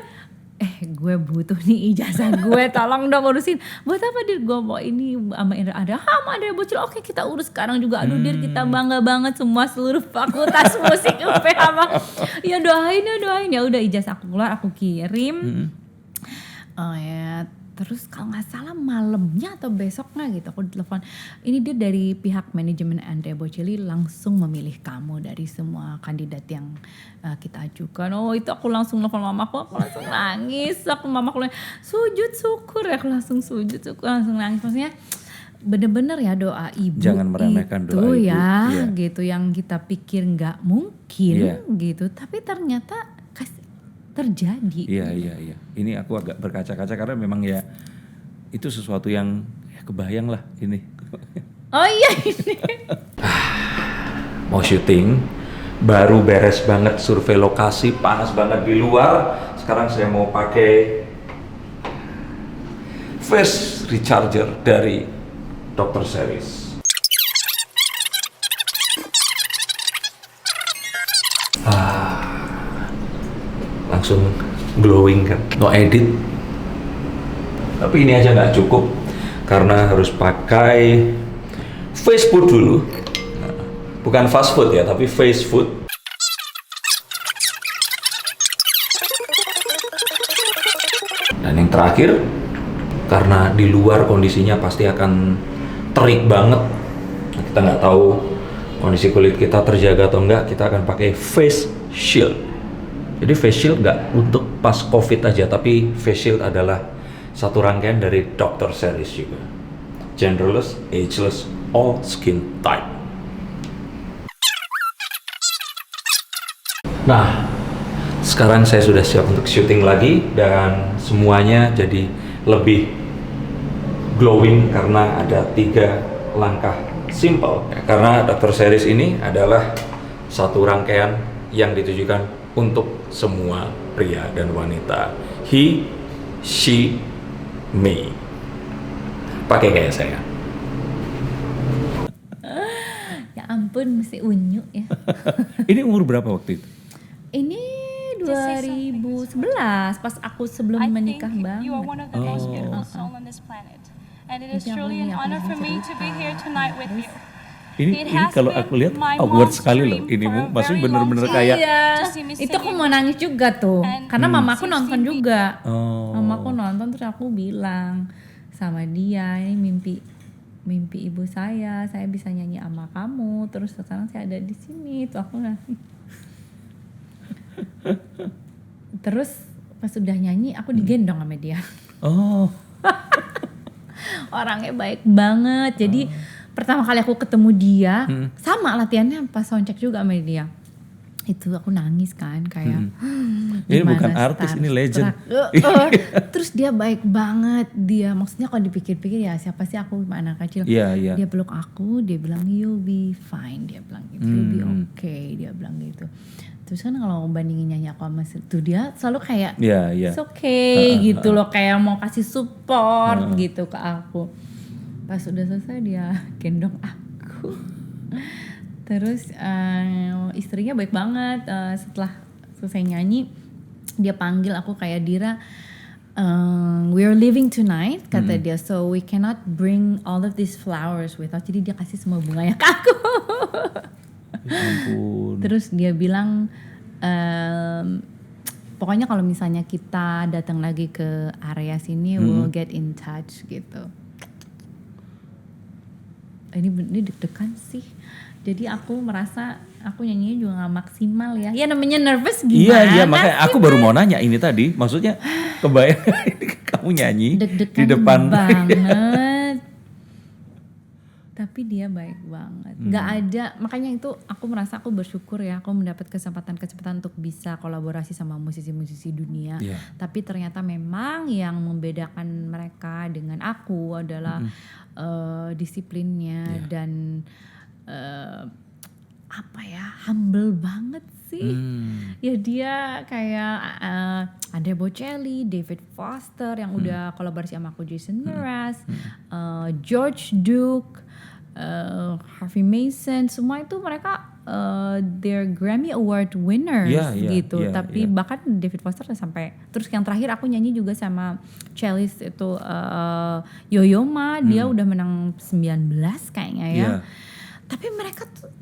gue butuh nih ijazah gue, tolong dong urusin. Buat apa Dir? Gue mau ini sama Indra ada, sama Andrea Bocelli. Oke kita urus sekarang juga. Aduh Dir, kita bangga banget semua seluruh fakultas musik UPH. Ya doain ya. Udah ijazah aku keluar, aku kirim. Ya terus kalau nggak salah malamnya atau besoknya gitu aku ditelepon, ini dia dari pihak manajemen Andrea Bocelli langsung memilih kamu dari semua kandidat yang kita ajukan. Itu aku langsung telepon mamaku, aku langsung nangis. Mamaku sujud syukur ya, aku langsung sujud syukur, langsung nangis. Maksudnya bener-bener ya doa ibu, jangan meremehkan doa ibu ya, gitu, yang kita pikir nggak mungkin gitu, tapi ternyata terjadi. Iya. Ini aku agak berkaca-kaca karena memang ya itu sesuatu yang kebayang lah ini. Ini. Mau syuting, baru beres banget survei lokasi, panas banget di luar. Sekarang saya mau pakai face recharger dari Dr. Series. Langsung glowing kan, no edit. Tapi ini aja nggak cukup karena harus pakai face food dulu. Bukan fast food ya, tapi face food. Dan yang terakhir, karena di luar kondisinya pasti akan terik banget, kita nggak tahu kondisi kulit kita terjaga atau enggak, kita akan pakai face shield. Jadi face shield nggak untuk pas COVID aja, tapi face shield adalah satu rangkaian dari Dr. Series juga. Genderless, ageless, all skin type. Nah, sekarang saya sudah siap untuk syuting lagi dan semuanya jadi lebih glowing karena ada 3 langkah simple. Karena Dr. Series ini adalah satu rangkaian yang ditujukan untuk semua pria dan wanita. He, she, me. Pakai kayak saya. Ya ampun, mesti unyu ya. Ini umur berapa waktu itu? Ini 2011, pas aku sebelum menikah banget. You are one of the most beautiful soul on this planet. And it is truly an honor for me to be here tonight with you. Ini kalau aku lihat awkward sekali loh. Ini maksudnya bener-bener kayak. Itu aku mau nangis juga tuh, karena mamaku nonton juga. Mamaku nonton terus aku bilang sama dia, ini mimpi ibu saya bisa nyanyi sama kamu. Terus sekarang saya ada di sini, tuh aku nangis. Terus pas sudah nyanyi aku digendong sama dia. Orangnya baik banget. Jadi pertama kali aku ketemu dia, sama latihannya pas soundcheck juga sama dia. Itu aku nangis kan kayak Ini Gimana bukan artis, ini legend. Terus dia baik banget, dia maksudnya kalau dipikir-pikir ya siapa sih aku anak kecil. Iya. Dia peluk aku, dia bilang you'll be fine, dia bilang gitu, you'll be okay, dia bilang gitu. Terus kan kalau bandingin nyanyi aku sama itu, dia selalu kayak it's okay gitu loh, kayak mau kasih support gitu ke aku. Pas udah selesai dia gendong aku. Terus istrinya baik banget, setelah selesai nyanyi dia panggil aku kayak, Dira, we're leaving tonight, kata dia, so we cannot bring all of these flowers with us. Jadi dia kasih semua bunganya ke aku. Ya ampun. Terus dia bilang pokoknya kalau misalnya kita datang lagi ke area sini, we'll get in touch gitu. Ini deg-degan sih. Jadi aku merasa aku nyanyinya juga gak maksimal ya. Ya namanya nervous gimana? Iya makanya aku baru mau nanya ini tadi. Maksudnya kebayang kamu nyanyi deg-degan di depan banget. Tapi dia baik banget. Gak ada, makanya itu aku merasa aku bersyukur ya. Aku mendapat kesempatan untuk bisa kolaborasi sama musisi-musisi dunia. Tapi ternyata memang yang membedakan mereka dengan aku adalah disiplinnya dan humble banget sih. Ya dia kayak Andrea Bocelli, David Foster yang udah kolaborasi sama aku, Jason Mraz, George Duke, Harvey Mason, semua itu mereka they're Grammy Award winners gitu. Tapi bahkan David Foster sampai, terus yang terakhir aku nyanyi juga sama cellist itu Yo-Yo Ma, dia udah menang 19 kayaknya ya. Tapi mereka tuh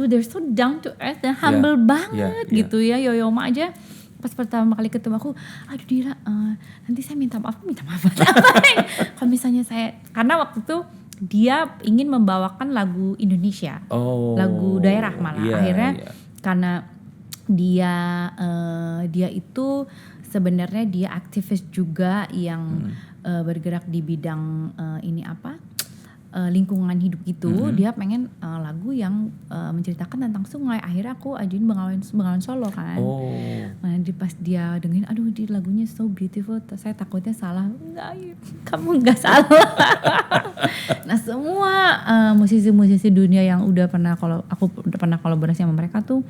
they're so down to earth dan humble banget gitu ya. Yo-Yo Ma aja pas pertama kali ketemu aku, Dira, nanti saya minta maaf kalau misalnya karena waktu itu dia ingin membawakan lagu Indonesia, lagu daerah malah. Akhirnya karena dia itu sebenarnya dia aktivis juga yang bergerak di bidang lingkungan hidup gitu. Dia pengen lagu yang menceritakan tentang sungai. Akhirnya aku ajuin Bengawan Solo kan. Nah, pas dia dengerin, di lagunya so beautiful, saya takutnya salah. Enggak, kamu enggak salah. Nah, semua musisi-musisi dunia yang aku udah pernah kolaborasi sama mereka tuh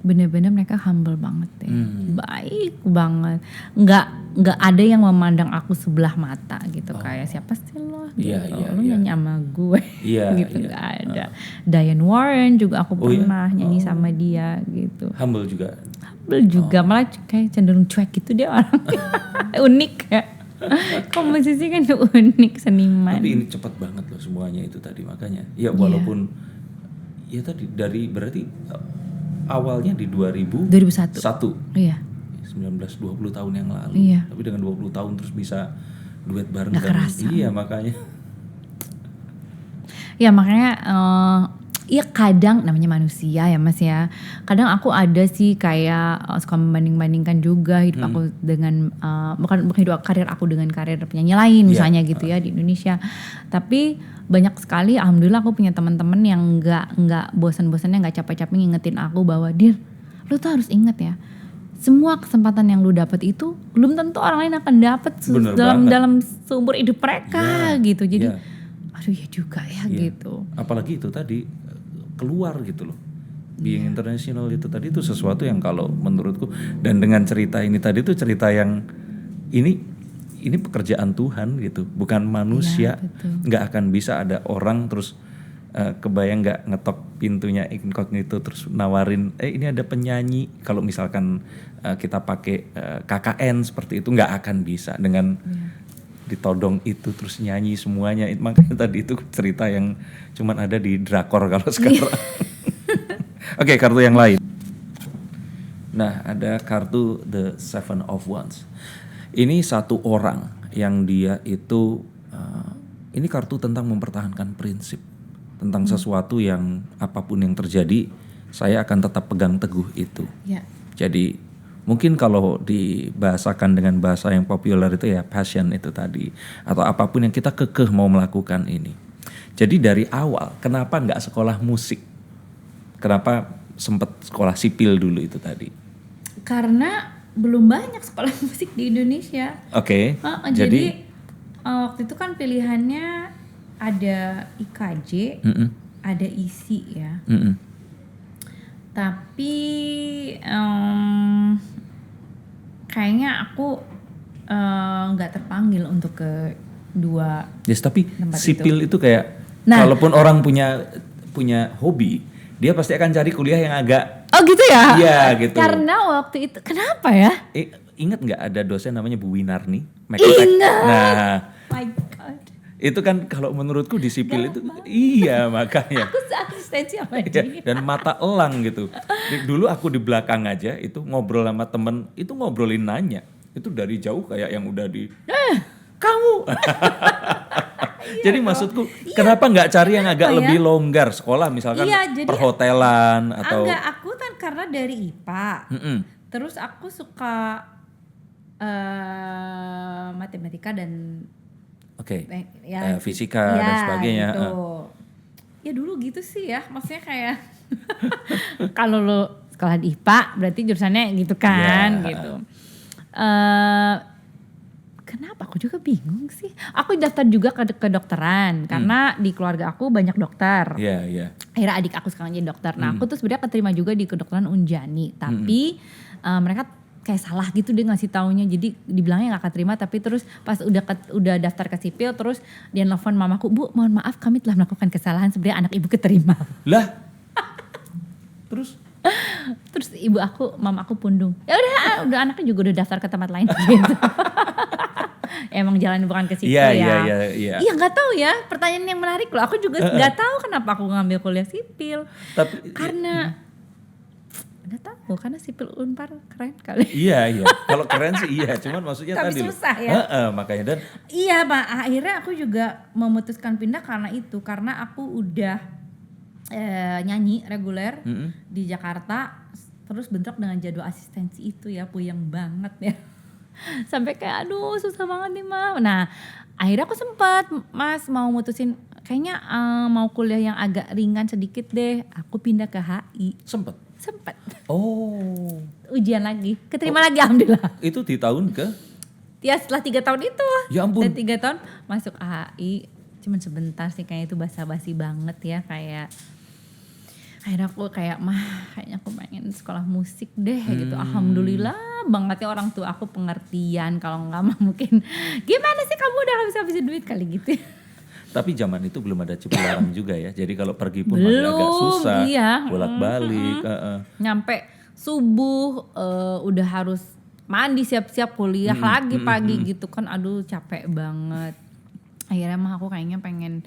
bener-bener mereka humble banget deh. Baik banget. Enggak ada yang memandang aku sebelah mata gitu. Kayak siapa sih lo? Lo nyanyi sama gue gitu. Enggak ada. Diane Warren juga aku pernah nyanyi sama dia gitu. Humble juga. Malah kayak cenderung cuek gitu dia orang. Unik ya. Komposisi kan unik, seniman. Tapi ini cepat banget loh semuanya itu tadi, makanya. Ya walaupun ya tadi dari berarti awalnya di 2001. Iya. 19-20 tahun yang lalu. Iya. Tapi dengan 20 tahun terus bisa duet bareng. Gak kerasa. Iya makanya. Ya makanya ya kadang namanya manusia ya Mas ya. Kadang aku ada sih kayak suka membanding-bandingkan juga hidup aku dengan bukan hidup karir aku dengan karir penyanyi lain misalnya gitu ya di Indonesia. Tapi banyak sekali alhamdulillah aku punya teman-teman yang nggak bosan-bosannya, nggak capek-capek ngingetin aku bahwa Dir, lu tuh harus inget ya, semua kesempatan yang lu dapat itu belum tentu orang lain akan dapat dalam seumur hidup mereka gitu. Jadi ya juga ya gitu. Apalagi itu tadi keluar gitu loh. Being international itu tadi itu sesuatu yang kalau menurutku, dan dengan cerita ini tadi itu cerita yang ini pekerjaan Tuhan gitu, bukan manusia. Nggak akan bisa ada orang terus kebayang nggak ngetok pintunya incognito terus nawarin ini ada penyanyi, kalau misalkan kita pakai KKN seperti itu nggak akan bisa dengan ditodong itu terus nyanyi semuanya. Makanya tadi itu cerita yang cuman ada di drakor kalau sekarang. Oke, kartu yang lain. Nah, ada kartu The Seven of Wands. Ini satu orang yang dia itu ini kartu tentang mempertahankan prinsip, tentang sesuatu yang apapun yang terjadi saya akan tetap pegang teguh itu. Jadi mungkin kalau dibahasakan dengan bahasa yang populer itu ya passion itu tadi, atau apapun yang kita kekeh mau melakukan ini. Jadi dari awal kenapa nggak sekolah musik? Kenapa sempat sekolah sipil dulu itu tadi? Karena belum banyak sekolah musik di Indonesia. Oke. Jadi waktu itu kan pilihannya ada IKJ, ada ISI ya. Tapi kayaknya aku nggak terpanggil untuk ke dua. Yes, tapi tempat sipil itu kayak kalaupun orang punya hobi, dia pasti akan cari kuliah yang agak Oh gitu ya? Iya gitu. Karena waktu itu kenapa ya? Ingat nggak ada dosen namanya Bu Winarni? Ingat. Nah, My God. itu kan kalau menurutku di sipil itu iya makanya. Aku seasistensi sama dia. Dan mata elang gitu. Dulu aku di belakang aja itu ngobrol sama temen, itu ngobrolin nanya. Itu dari jauh kayak yang udah di kamu. Jadi maksudku kenapa nggak cari yang agak lebih longgar sekolah misalkan perhotelan atau enggak, aku kan karena dari IPA. Terus aku suka matematika dan fisika dan sebagainya. Gitu. Ya dulu gitu sih ya, maksudnya kayak kalau lo sekolah di IPA berarti jurusannya gitu kan, gitu. Kenapa aku juga bingung sih. Aku daftar juga ke kedokteran karena di keluarga aku banyak dokter. Akhirnya adik aku sekarang jadi dokter. Nah aku tuh sebenarnya keterima juga di kedokteran Unjani, tapi mereka kayak salah gitu dia ngasih taunya. Jadi dibilangnya nggak keterima, tapi terus pas udah daftar ke sipil terus dia nelfon mamaku, "Bu, mohon maaf kami telah melakukan kesalahan, sebenarnya anak ibu keterima." Lah. Terus mama aku pundung. Ya udah anaknya juga udah daftar ke tempat lain gitu. Emang jalan bukan ke situ ya. Iya nggak tahu ya, pertanyaan yang menarik loh. Aku juga nggak tahu kenapa aku ngambil kuliah sipil. Karena nggak tahu, karena sipil Unpar keren kali. Iya. Kalau keren sih iya, cuman maksudnya tapi tadi susah ya. Makanya dan iya, Pak. Akhirnya aku juga memutuskan pindah karena itu, karena aku udah nyanyi reguler di Jakarta, terus bentrok dengan jadwal asistensi itu ya, puyeng banget ya. Sampai kayak aduh susah banget nih Ma. Nah akhirnya aku sempat Mas mau mutusin kayaknya mau kuliah yang agak ringan sedikit deh. Aku pindah ke HI. Sempet. Oh. Ujian lagi, keterima lagi alhamdulillah. Itu di tahun ke? Ya setelah 3 tahun itu. Ya ampun. Setelah 3 tahun masuk HI. Cuman sebentar sih, kayaknya itu basa-basi banget ya, kayak akhirnya aku kayak kayaknya aku pengen sekolah musik deh gitu. Alhamdulillah banget ya orang tua aku pengertian, kalau enggak mah mungkin gimana sih kamu udah habisin duit kali gitu. Tapi zaman itu belum ada Cipularang juga ya, jadi kalau pergi pun masih agak susah, bolak-balik. Nyampe subuh udah harus mandi siap-siap kuliah lagi pagi gitu kan, aduh capek banget. Akhirnya mah aku kayaknya pengen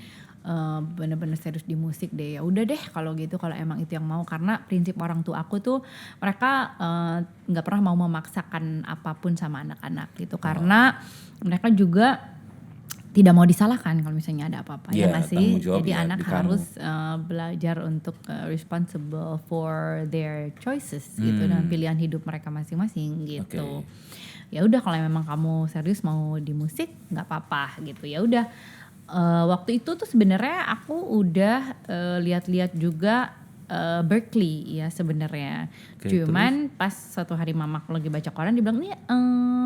bener-bener serius di musik deh. Ya udah deh kalau gitu, kalau emang itu yang mau, karena prinsip orang tua aku tuh mereka nggak pernah mau memaksakan apapun sama anak-anak gitu, karena mereka juga tidak mau disalahkan kalau misalnya ada apa-apa ya nggak sih. Jadi anak harus belajar untuk responsible for their choices gitu, dan pilihan hidup mereka masing-masing gitu. Ya udah kalau memang kamu serius mau di musik nggak apa-apa gitu. Ya udah. Waktu itu tuh sebenarnya aku udah lihat-lihat juga Berkeley ya sebenarnya. Cuman pas suatu hari mamaku lagi baca koran, dia bilang nih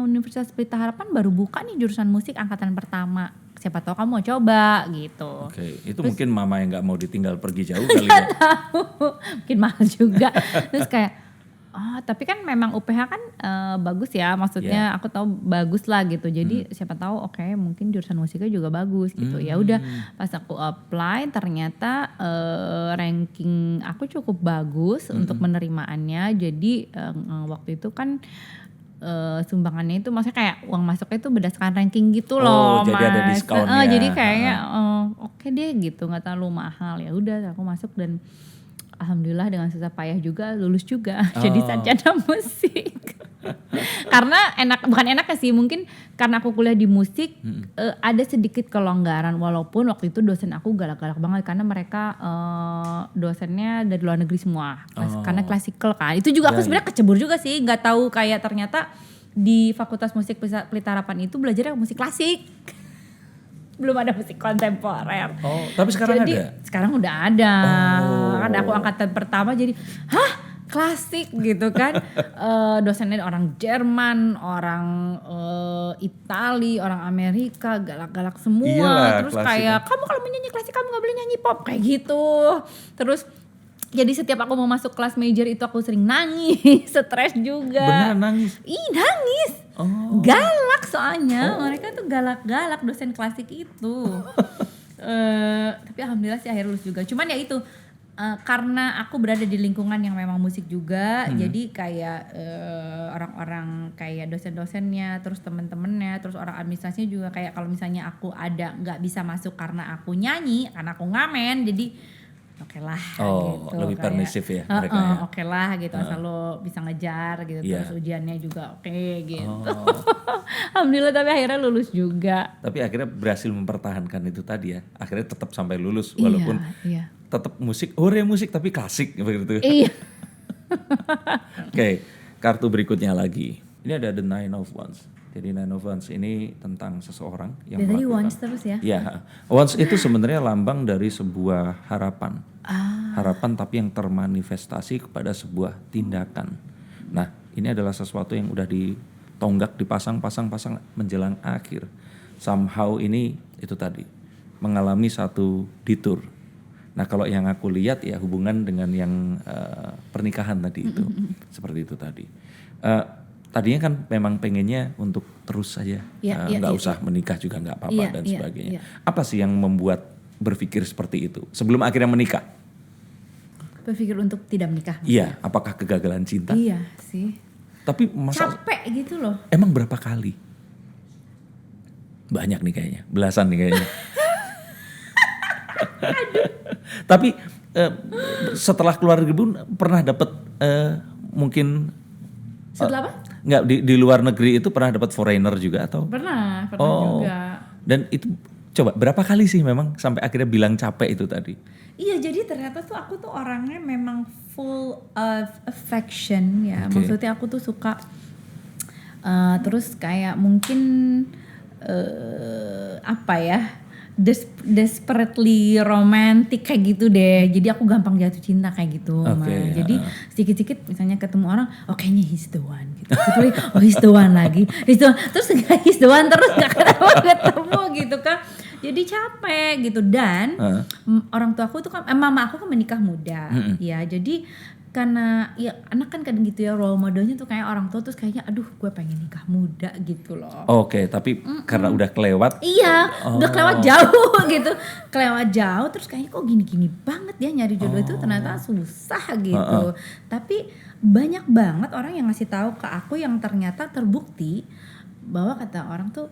Universitas Pelita Harapan baru buka nih jurusan musik angkatan pertama. Siapa tahu kamu mau coba gitu. Itu terus, mungkin mama yang nggak mau ditinggal pergi jauh kali ya. Mungkin mahal juga. Terus kayak tapi kan memang UPH kan bagus ya, maksudnya aku tahu bagus lah gitu. Jadi siapa tahu mungkin jurusan musiknya juga bagus gitu. Ya udah pas aku apply ternyata ranking aku cukup bagus untuk penerimaannya. Jadi waktu itu kan sumbangannya itu maksudnya kayak uang masuknya itu berdasarkan ranking gitu loh, Mas. Jadi ada diskonnya. Jadi kayaknya oke deh gitu, nggak terlalu mahal. Ya udah aku masuk dan alhamdulillah dengan susah payah juga lulus juga jadi sarjana musik. Karena bukan enaknya sih, mungkin karena aku kuliah di musik ada sedikit kelonggaran, walaupun waktu itu dosen aku galak-galak banget karena mereka dosennya dari luar negeri semua. Karena klasikal kan. Itu juga aku sebenarnya kecebur juga sih, nggak tahu kayak ternyata di Fakultas Musik Pelita Harapan itu belajarnya musik klasik. Belum ada musik kontemporer. Tapi sekarang jadi, ada? Sekarang udah ada. Kan aku angkatan pertama jadi, klasik gitu kan. Dosennya orang Jerman, orang Itali, orang Amerika, galak-galak semua. Iyalah, Terus klasik kayak kan. kamu kalau mau nyanyi klasik kamu gak boleh nyanyi pop kayak gitu. Terus jadi setiap aku mau masuk kelas major itu aku sering nangis, stres juga. Beneran nangis? Ih nangis. Oh. Galak soalnya, mereka tuh galak-galak dosen klasik itu. Tapi alhamdulillah sih akhirnya lulus juga. Cuman ya itu karena aku berada di lingkungan yang memang musik juga, jadi kayak orang-orang kayak dosen-dosennya, terus temen-temennya, terus orang administrasinya juga kayak kalau misalnya aku ada nggak bisa masuk karena aku nyanyi, karena aku ngamen, jadi oke lah gitu. Lebih kayak, permisif ya mereka ya. Oke lah gitu, asal lo bisa ngejar gitu, Iya. terus ujiannya juga oke gitu. Alhamdulillah tapi akhirnya lulus juga. Tapi akhirnya berhasil mempertahankan itu tadi ya. Akhirnya tetap sampai lulus walaupun Iya. tetap musik, hore musik tapi klasik begitu. Iya. Oke, kartu berikutnya lagi. Ini ada The Nine of Wands. Jadi Nine of Wands ini tentang seseorang yang Dari tadi melakukan. once terus ya. Ya, Wands itu sebenarnya lambang dari sebuah harapan. Harapan tapi yang termanifestasi kepada sebuah tindakan. Nah, ini adalah sesuatu yang udah ditonggak, dipasang menjelang akhir. Somehow ini itu tadi mengalami satu detour. Nah, kalau yang aku lihat ya hubungan dengan yang pernikahan tadi itu seperti itu tadi. Tadinya kan memang pengennya untuk terus saja, nggak usah menikah juga nggak apa-apa dan sebagainya. Apa sih yang membuat berpikir seperti itu sebelum akhirnya menikah? Berpikir untuk tidak menikah. Iya, apakah kegagalan cinta? Iya sih. Tapi masa Capek gitu loh. emang berapa kali? Banyak nih kayaknya, belasan nih kayaknya. Tapi setelah keluar negeri pun pernah dapat mungkin Setelah apa? nggak di luar negeri itu pernah dapat foreigner juga atau? Pernah juga. Dan itu coba berapa kali sih memang sampai akhirnya bilang capek itu tadi? Iya, jadi ternyata tuh aku tuh orangnya memang full of affection ya. Oke. Maksudnya aku tuh suka terus kayak mungkin apa ya? Desperately romantic kayak gitu deh. Jadi aku gampang jatuh cinta kayak gitu. Oke, Jadi sedikit-sedikit misalnya ketemu orang, oh kayaknya he's the one gitu. Kecuali oh he's the one lagi. He's the one. Terus he's the one terus gak ketemu gitu kan. Jadi capek gitu dan orang tua aku tuh kan mama aku kan menikah muda. Ya, jadi karena ya anak kan kadang gitu ya role modelnya tuh kayak orang tua terus kayaknya aduh gue pengen nikah muda gitu loh. Oke, tapi karena udah kelewat. Iya, udah kelewat jauh gitu. Kelewat jauh terus kayaknya kok gini-gini banget ya nyari jodoh itu ternyata susah gitu. Tapi banyak banget orang yang ngasih tahu ke aku yang ternyata terbukti bahwa kata orang tuh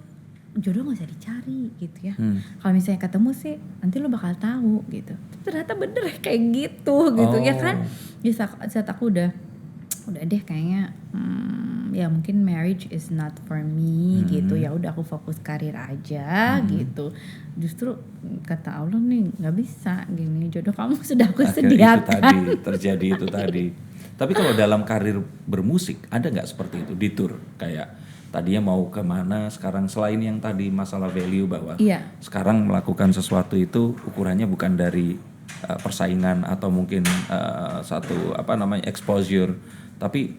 jodoh gak usah dicari gitu ya. Kalau misalnya ketemu sih nanti lo bakal tahu gitu. Ternyata bener kayak gitu ya kan. Di saat aku udah deh kayaknya ya mungkin marriage is not for me gitu. Ya udah aku fokus karir aja gitu. Justru kata Allah nih nggak bisa gini, jodoh kamu sudah aku sediakan. Itu tadi terjadi itu tadi. Tapi kalau dalam karir bermusik ada nggak seperti itu detour kayak tadinya mau kemana sekarang selain yang tadi masalah value bahwa sekarang melakukan sesuatu itu ukurannya bukan dari persaingan atau mungkin satu exposure, tapi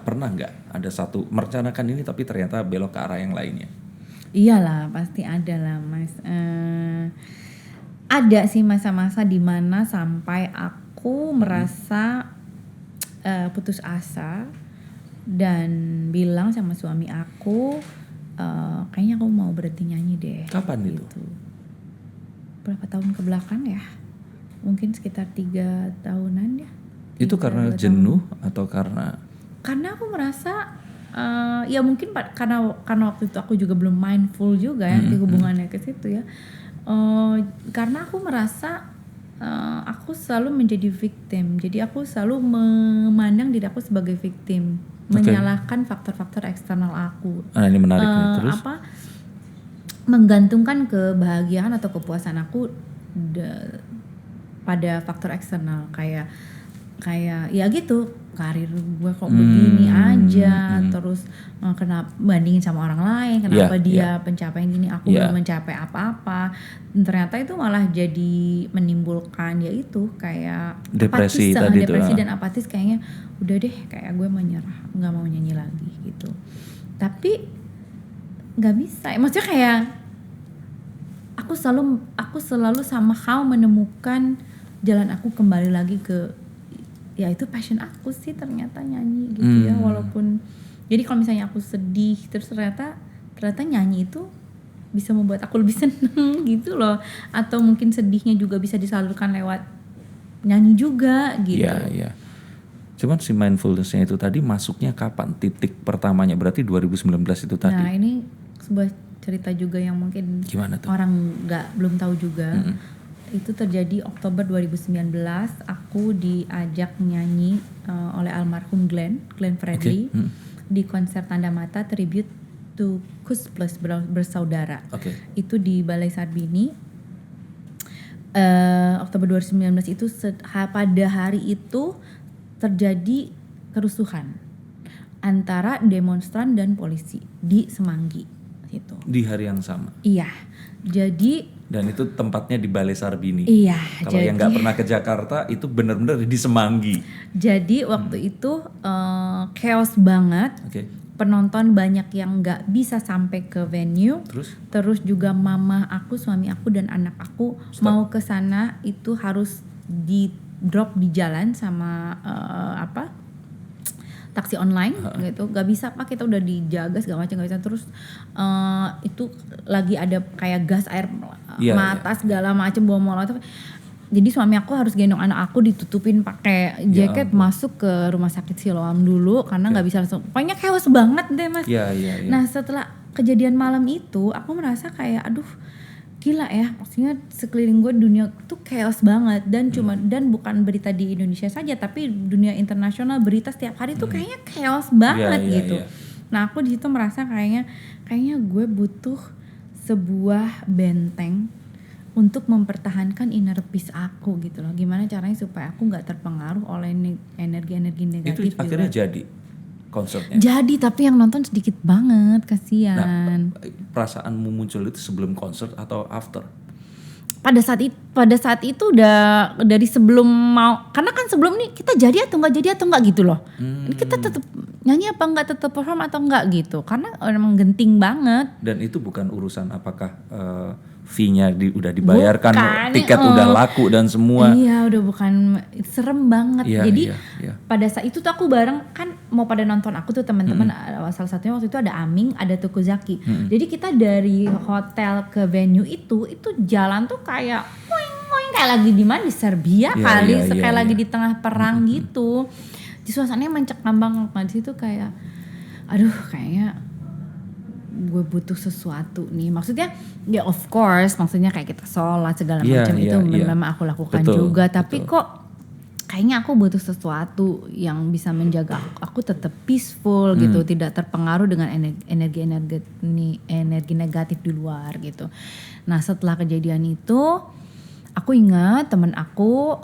pernah nggak ada satu merencanakan ini tapi ternyata belok ke arah yang lainnya? Iyalah pasti ada lah mas. Ada sih masa-masa dimana sampai aku merasa putus asa dan bilang sama suami aku kayaknya aku mau berhenti nyanyi deh. Kapan gitu. Berapa tahun ke belakang ya? Mungkin sekitar 3 tahunan ya. Itu karena jenuh atau karena aku merasa ya mungkin karena waktu itu aku juga belum mindful juga ya di hubungannya ke situ ya. Karena aku merasa aku selalu menjadi victim. Jadi aku selalu memandang diri aku sebagai victim, menyalahkan faktor-faktor eksternal aku. Ini menarik nih terus. Menggantungkan kebahagiaan atau kepuasan aku pada faktor eksternal kayak ya gitu. karir gue kok begini aja, terus kenapa bandingin sama orang lain, kenapa dia pencapaian gini, aku belum mencapai apa-apa. Dan ternyata itu malah jadi menimbulkan ya itu kayak depresi apatis, tadi depresi tuh. dan apatis, kayaknya udah deh kayak gue menyerah, nggak mau nyanyi lagi gitu. Tapi nggak bisa, maksudnya kayak aku selalu somehow menemukan jalan aku kembali lagi ke ya itu passion aku sih ternyata nyanyi gitu ya. Walaupun jadi kalau misalnya aku sedih terus ternyata nyanyi itu bisa membuat aku lebih seneng gitu loh, atau mungkin sedihnya juga bisa disalurkan lewat nyanyi juga gitu. Iya. Cuman si mindfulness-nya itu tadi masuknya kapan? Titik pertamanya berarti 2019 itu tadi. Nah ini sebuah cerita juga yang mungkin Gimana tuh? orang belum tahu juga. Itu terjadi Oktober 2019. Aku diajak nyanyi oleh almarhum Glenn Fredly di konser Tanda Mata Tribute to Kus Plus Bersaudara. Itu di Balai Sarbini. Oktober 2019 itu pada hari itu terjadi kerusuhan antara demonstran dan polisi di Semanggi. Gitu. Di hari yang sama. Iya. Jadi dan itu tempatnya di Balai Sarbini. Iya. Kalau yang nggak pernah ke Jakarta itu benar-benar di Semanggi. Jadi waktu itu chaos banget. Penonton banyak yang nggak bisa sampai ke venue. Terus juga mama aku, suami aku dan anak aku mau ke sana itu harus di drop di jalan sama taksi online gitu, gak bisa Pak, kita udah dijaga segala macam, gak bisa. Terus itu lagi ada kayak gas air mata segala macam, bom molotov. Jadi suami aku harus gendong anak aku ditutupin pakai jaket masuk ke rumah sakit Siloam dulu karena nggak bisa langsung. Pokoknya chaos banget deh Mas. Nah setelah kejadian malam itu aku merasa kayak aduh gila ya, maksudnya sekeliling gue dunia tuh chaos banget dan dan bukan berita di Indonesia saja tapi dunia internasional, berita setiap hari tuh kayaknya chaos banget gitu. Nah aku di situ merasa kayaknya gue butuh sebuah benteng untuk mempertahankan inner peace aku gitu loh. Gimana caranya supaya aku nggak terpengaruh oleh energi-energi negatif. Itu akhirnya jadi konsernya. Jadi tapi yang nonton sedikit banget, kasihan. Nah, perasaanmu muncul itu sebelum konser atau after? Pada saat itu udah dari sebelum mau, karena kan sebelum nih kita jadi atau nggak gitu loh. Ini kita tetap nyanyi apa nggak, tetap perform atau nggak gitu, karena emang genting banget. Dan itu bukan urusan apakah fee-nya udah dibayarkan, tiket udah laku dan semua. Iya udah, bukan, serem banget. Jadi pada saat itu tuh aku bareng kan mau pada nonton aku tuh teman-teman, salah satunya waktu itu ada Aming, ada Tokozaki. Jadi kita dari hotel ke venue itu jalan tuh kayak ngoing kayak lagi di mana, di Serbia kali, kayak lagi di tengah perang gitu. Di suasananya mencekam banget. Di situ kayak aduh kayaknya gue butuh sesuatu nih, maksudnya ya of course, maksudnya kayak kita sholat segala macam itu memang aku lakukan juga, tapi kok kayaknya aku butuh sesuatu yang bisa menjaga aku tetap peaceful gitu, tidak terpengaruh dengan energi negatif di luar gitu. Nah setelah kejadian itu aku ingat temen aku,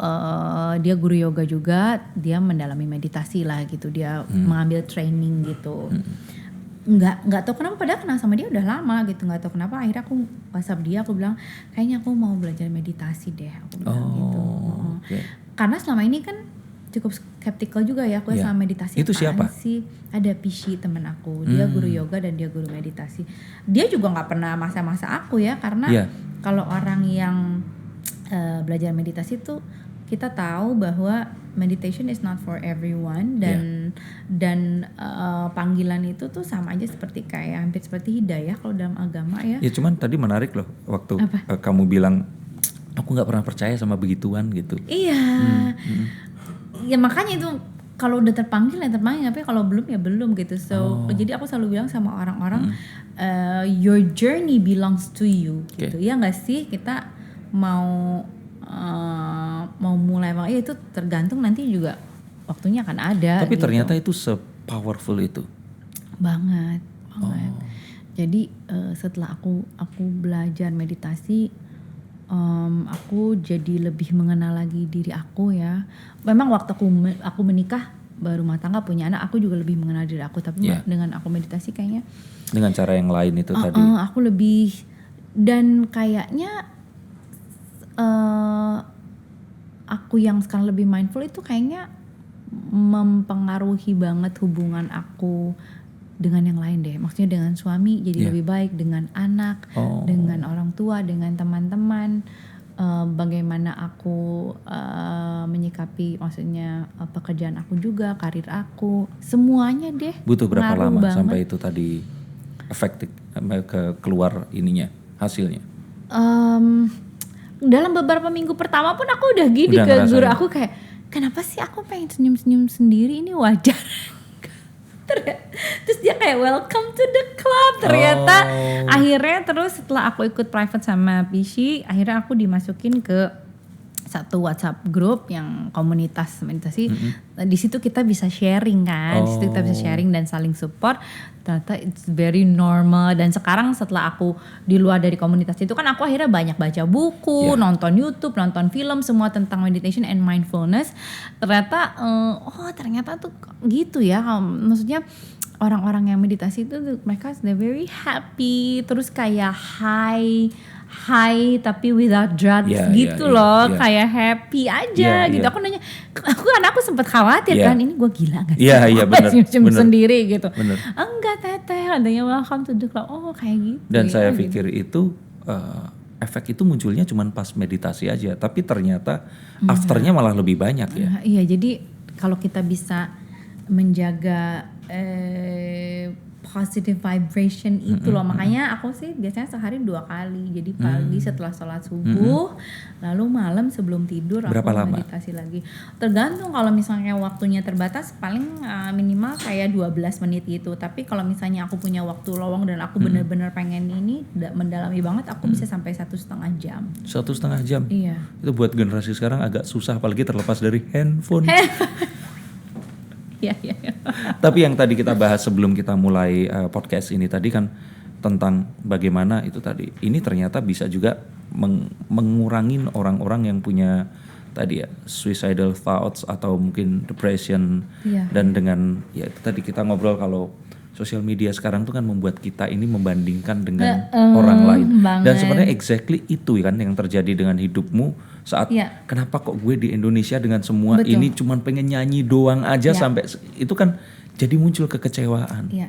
dia guru yoga juga, dia mendalami meditasi lah gitu, dia mengambil training gitu. Nggak tahu kenapa, padahal kenal sama dia udah lama gitu, nggak tahu kenapa akhirnya aku WhatsApp dia, aku bilang kayaknya aku mau belajar meditasi deh, aku bilang gitu. Karena selama ini kan cukup skeptikal juga ya aku sama meditasi. Itu siapa sih? Ada Pishi temen aku, dia guru yoga dan dia guru meditasi. Dia juga nggak pernah masa-masa aku ya, karena kalau orang yang belajar meditasi tuh kita tahu bahwa meditation is not for everyone, dan panggilan itu tuh sama aja seperti kayak hampir seperti hidayah kalau dalam agama ya. Ya cuman tadi menarik loh waktu kamu bilang aku nggak pernah percaya sama begituan gitu. Iya. Ya makanya itu kalau udah terpanggil ya terpanggil, tapi kalau belum ya belum gitu. So jadi aku selalu bilang sama orang-orang, your journey belongs to you gitu. Ya nggak sih, kita mau mulai ya itu tergantung nanti juga waktunya akan ada. Tapi gitu. ternyata itu se-powerful itu. Banget. Jadi setelah aku belajar meditasi, aku jadi lebih mengenal lagi diri aku ya. Memang waktu aku menikah berumah tangga, punya anak, aku juga lebih mengenal diri aku. Tapi dengan aku meditasi kayaknya dengan cara yang lain itu tadi. Aku lebih, dan kayaknya aku yang sekarang lebih mindful itu kayaknya mempengaruhi banget hubungan aku dengan yang lain deh. Maksudnya dengan suami jadi lebih baik, dengan anak, dengan orang tua, dengan teman-teman. Bagaimana aku menyikapi, maksudnya pekerjaan aku juga, karir aku, semuanya deh. Butuh berapa lama banget. sampai itu tadi efektif keluar ininya, hasilnya? Dalam beberapa minggu pertama pun aku udah gini ke guru aku kayak, kenapa sih aku pengen senyum-senyum sendiri, ini wajar? Terus dia kayak welcome to the club ternyata. Akhirnya terus setelah aku ikut private sama Pishi, akhirnya aku dimasukin ke satu WhatsApp group yang komunitas meditasi. Di situ kita bisa sharing kan, di situ kita bisa sharing dan saling support. Ternyata it's very normal. Dan sekarang setelah aku di luar dari komunitas itu kan, aku akhirnya banyak baca buku, nonton YouTube, nonton film, semua tentang meditation and mindfulness. Ternyata ternyata tuh gitu ya. Maksudnya orang-orang yang meditasi itu mereka they're very happy, terus kayak high tapi without drugs gitu loh. Kayak happy aja gitu. Aku nanya, aku sempat khawatir kan, ini gue gila gak sih? Iya benar. Sendiri gitu. Bener. Enggak teteh, adanya welcome to the club. Oh kayak gitu. Dan saya pikir itu efek itu munculnya cuma pas meditasi aja, tapi ternyata afternya malah lebih banyak ya. Iya, jadi kalau kita bisa menjaga positive vibration itu loh. Makanya aku sih biasanya sehari 2 kali. Jadi pagi setelah sholat subuh, lalu malam sebelum tidur Berapa aku lama? meditasi lagi. Tergantung, kalau misalnya waktunya terbatas paling minimal kayak 12 menit gitu. Tapi kalau misalnya aku punya waktu lowong dan aku bener-bener pengen ini mendalami banget, aku bisa sampai 1,5 jam. 1,5 jam? Iya. Itu buat generasi sekarang agak susah, apalagi terlepas dari handphone. Iya. Tapi yang tadi kita bahas sebelum kita mulai podcast ini tadi kan tentang bagaimana itu tadi. Ini ternyata bisa juga mengurangi orang-orang yang punya tadi ya suicidal thoughts atau mungkin depression. Dan dengan ya itu tadi kita ngobrol kalau sosial media sekarang tuh kan membuat kita ini membandingkan dengan orang lain. Dan sebenarnya exactly itu kan yang terjadi dengan hidupmu saat kenapa kok gue di Indonesia dengan semua ini cuman pengen nyanyi doang aja sampai itu kan jadi muncul kekecewaan. Iya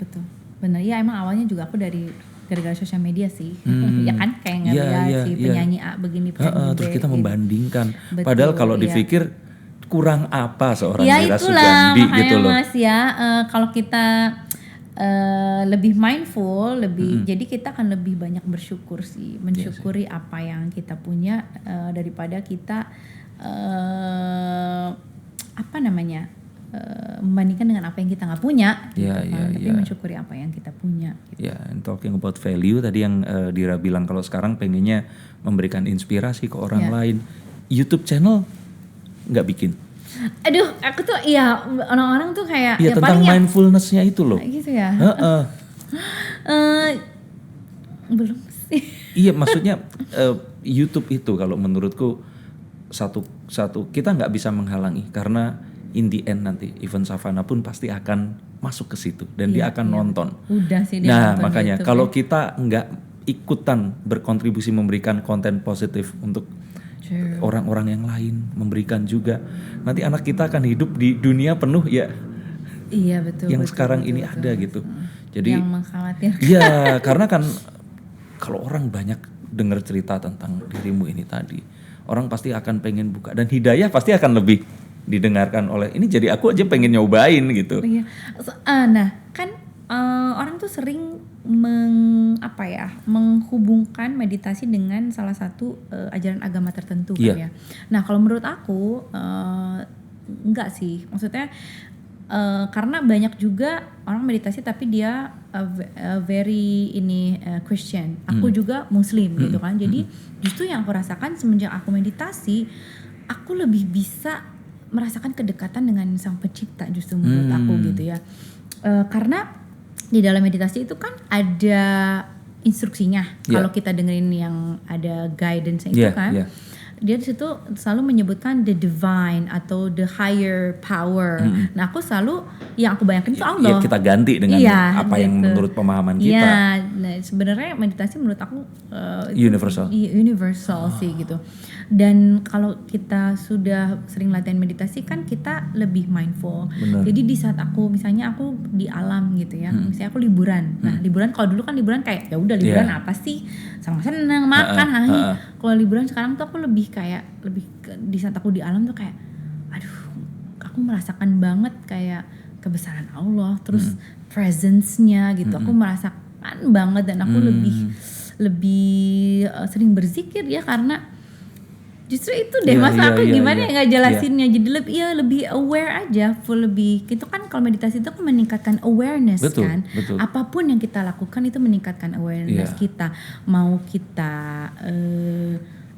betul. Benar ya, emang awalnya juga aku dari gara-gara sosial media sih. Ya kan kayak ngeliat si penyanyi A begini penyanyi B. Terus kita membandingkan. Betul, padahal kalau dipikir kurang apa seorang Dira Sugandi itulah, gitu loh. Mas ya, kalau kita lebih mindful, jadi kita akan lebih banyak bersyukur sih, mensyukuri apa yang kita punya daripada kita membandingkan dengan apa yang kita nggak punya. Tapi mensyukuri apa yang kita punya. Gitu. And talking about value tadi yang Dira bilang kalau sekarang pengennya memberikan inspirasi ke orang lain, YouTube channel nggak bikin. Aduh, aku tuh orang-orang tuh kayak tentang mindfulness-nya itu loh. Gitu ya. Belum sih. Iya, maksudnya YouTube itu kalau menurutku satu kita nggak bisa menghalangi karena in the end nanti Ivan Savana pun pasti akan masuk ke situ dan dia akan nonton. Udah sih dia nonton. Makanya YouTube, kalau kita nggak ikutan berkontribusi memberikan konten positif untuk orang-orang yang lain, memberikan juga, nanti anak kita akan hidup di dunia penuh betul, yang sekarang ini ada gitu. Jadi yang mengkhawatirkan. Iya, karena kan kalau orang banyak dengar cerita tentang dirimu ini tadi, orang pasti akan pengen buka dan hidayah pasti akan lebih didengarkan oleh ini. Jadi aku aja pengen nyobain gitu. Iya. Nah, kan orang tuh sering menghubungkan meditasi dengan salah satu ajaran agama tertentu kan ya. Nah, kalau menurut aku enggak sih. Maksudnya karena banyak juga orang meditasi tapi dia very Christian. Aku juga Muslim gitu kan. Jadi justru yang aku rasakan semenjak aku meditasi, aku lebih bisa merasakan kedekatan dengan Sang Pencipta justru menurut aku gitu ya. Karena di dalam meditasi itu kan ada instruksinya. Kalau kita dengerin yang ada guidance-nya itu kan. dia di situ selalu menyebutkan the divine atau the higher power. Nah aku selalu yang aku bayangkan itu Allah. Ya, kita ganti dengan apa yang menurut pemahaman kita. Iya, nah, sebenarnya meditasi menurut aku universal sih gitu. Dan kalau kita sudah sering latihan meditasi kan kita lebih mindful. Bener. Jadi di saat misalnya aku di alam gitu ya, misalnya aku liburan. Nah liburan kalau dulu kan liburan kayak ya udah liburan apa sih, sama seneng makan, Kalau liburan sekarang tuh aku lebih di saat aku di alam tuh kayak, aduh, aku merasakan banget kayak kebesaran Allah, terus presence-nya gitu. Aku merasakan banget dan aku lebih sering berzikir ya karena justru itu deh aku gimana ya nggak jelasinnya. Jadi lebih aware aja, lebih itu kan kalau meditasi itu kan meningkatkan awareness. Betul. Apapun yang kita lakukan itu meningkatkan awareness kita. Mau kita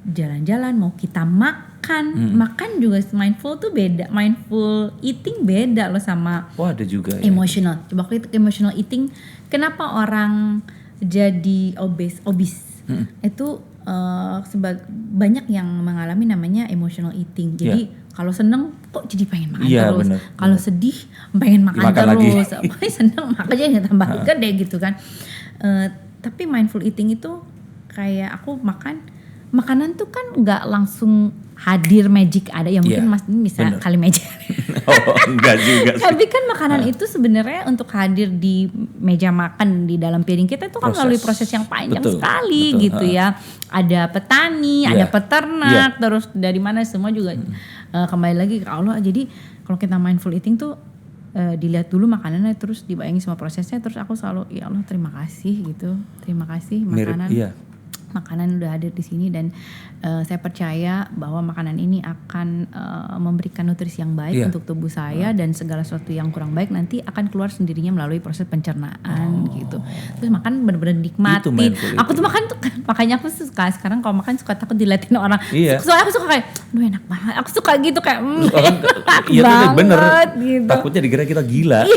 jalan-jalan, mau kita makan juga mindful tuh beda. Mindful eating beda loh sama ada juga emotional. Coba itu emotional eating, kenapa orang jadi obese? Itu banyak yang mengalami namanya emotional eating. Jadi kalau seneng kok jadi pengen makan terus. Kalau sedih pengen makan terus. Pokoknya seneng makanya nggak tambah gede gitu kan. Tapi mindful eating itu kayak aku makanan tuh kan nggak langsung hadir magic ada ya mungkin Mas ini bisa kali magic. Enggak juga sih. Tapi kan makanan itu sebenarnya untuk hadir di meja makan di dalam piring kita itu kan melalui proses yang panjang sekali gitu ya. Ada petani, ada peternak, terus dari mana semua juga kembali lagi ke Allah. Jadi kalau kita mindful eating tuh dilihat dulu makanannya terus dibayangin semua prosesnya, terus aku selalu ya Allah terima kasih gitu. Terima kasih makanan. Makanan udah ada di sini dan saya percaya bahwa makanan ini akan memberikan nutrisi yang baik untuk tubuh saya dan segala sesuatu yang kurang baik nanti akan keluar sendirinya melalui proses pencernaan gitu. Terus makan benar-benar nikmati. Aku tuh makan tuh makanya aku suka sekarang kalau makan suka takut diliatin orang. Soalnya aku suka kayak, duh enak banget. Aku suka gitu kayak, iya bener. Gitu. Takutnya dikira kita gila.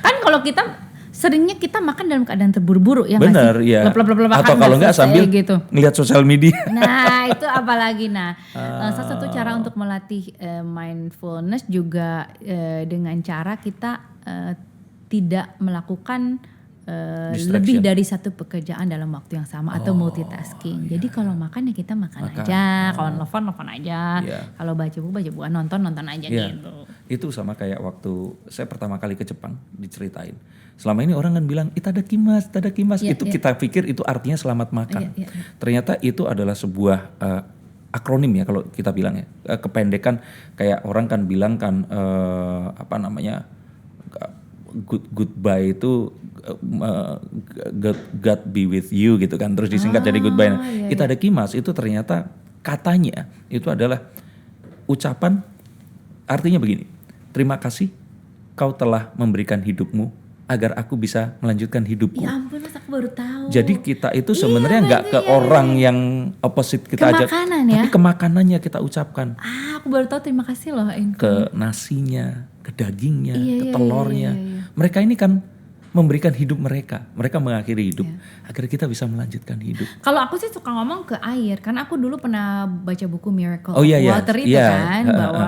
Kan kalau kita seringnya kita makan dalam keadaan terburu-buru ya. Bener ya. Atau kalau enggak sambil gitu. ngeliat sosial media. Nah itu apalagi. Salah satu cara untuk melatih mindfulness juga dengan cara kita tidak melakukan lebih dari satu pekerjaan dalam waktu yang sama atau multitasking. Jadi kalau makan ya kita makan aja, kalau nelfon aja, kalau baca buku nonton aja gitu. Itu sama kayak waktu saya pertama kali ke Jepang diceritain. Selama ini orang kan bilang itadakimasu. Itu kita pikir itu artinya selamat makan. Ternyata itu adalah sebuah akronim ya kalau kita bilang ya. Kependekan kayak orang kan bilang kan goodbye itu God be with you gitu kan. Terus disingkat jadi goodbye. Itadakimasu itu ternyata katanya itu adalah ucapan artinya begini. Terima kasih kau telah memberikan hidupmu agar aku bisa melanjutkan hidupku. Ya ampun, Mas, aku baru tahu. Jadi kita itu sebenarnya nggak ke orang yang opposite kita aja, tapi ke makanannya kita ucapkan. Aku baru tahu, terima kasih loh. Ke nasinya, ke dagingnya, ke telurnya. Mereka ini kan memberikan hidup mereka mengakhiri hidup agar kita bisa melanjutkan hidup. Kalau aku sih suka ngomong ke air, karena aku dulu pernah baca buku Miracle of Water itu kan, bahwa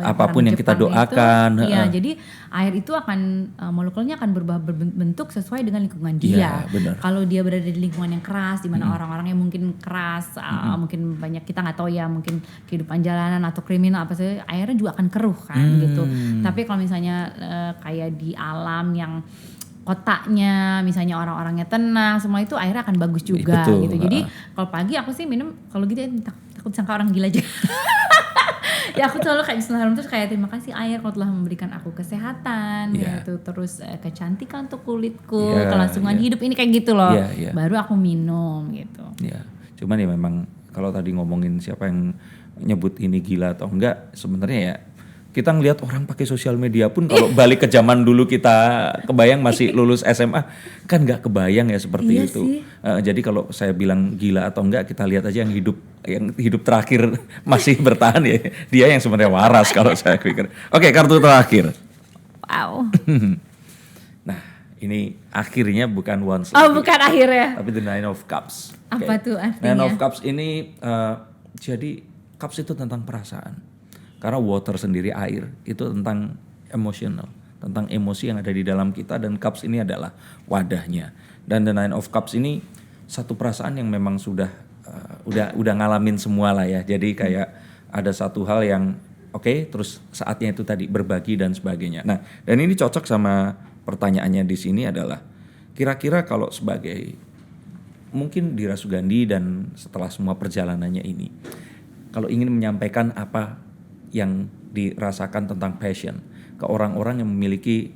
apapun yang kita doakan. Jadi air itu akan molekulnya akan berubah bentuk sesuai dengan lingkungan dia. Kalau dia berada di lingkungan yang keras, di mana orang-orangnya mungkin keras, mungkin banyak kita nggak tahu ya, mungkin kehidupan jalanan atau kriminal apa sih, airnya juga akan keruh kan gitu. Tapi kalau misalnya kayak di alam yang kotaknya misalnya orang-orangnya tenang, semua itu airnya akan bagus juga gitu. Jadi kalau pagi aku sih minum, kalau gitu ya takut sangka orang gila aja. Ya aku selalu kayak bismillah terus kayak terima kasih air kau telah memberikan aku kesehatan gitu, terus kecantikan untuk kulitku, kelangsungan hidup ini kayak gitu loh. Baru aku minum gitu. Cuman ya memang kalau tadi ngomongin siapa yang nyebut ini gila atau enggak, sebenarnya ya kita ngelihat orang pakai sosial media pun kalau balik ke zaman dulu kita kebayang masih lulus SMA kan nggak kebayang ya seperti itu. Jadi kalau saya bilang gila atau enggak, kita lihat aja yang hidup terakhir masih bertahan ya, dia yang sebenarnya waras kalau saya pikir. Oke, kartu terakhir. Wow. Nah ini akhirnya bukan once. Bukan akhirnya. Tapi the Nine of Cups. Apa tuh artinya? Nine of Cups ini Jadi cups itu tentang perasaan. Karena water sendiri, air, itu tentang emotional, tentang emosi yang ada di dalam kita, dan cups ini adalah wadahnya. Dan the Nine of Cups ini satu perasaan yang memang sudah udah ngalamin semua lah ya. Jadi kayak ada satu hal yang oke, terus saatnya itu tadi berbagi dan sebagainya. Nah, dan ini cocok sama pertanyaannya di sini adalah kira-kira kalau sebagai mungkin Dira Sugandi dan setelah semua perjalanannya ini, kalau ingin menyampaikan apa yang dirasakan tentang passion ke orang-orang yang memiliki,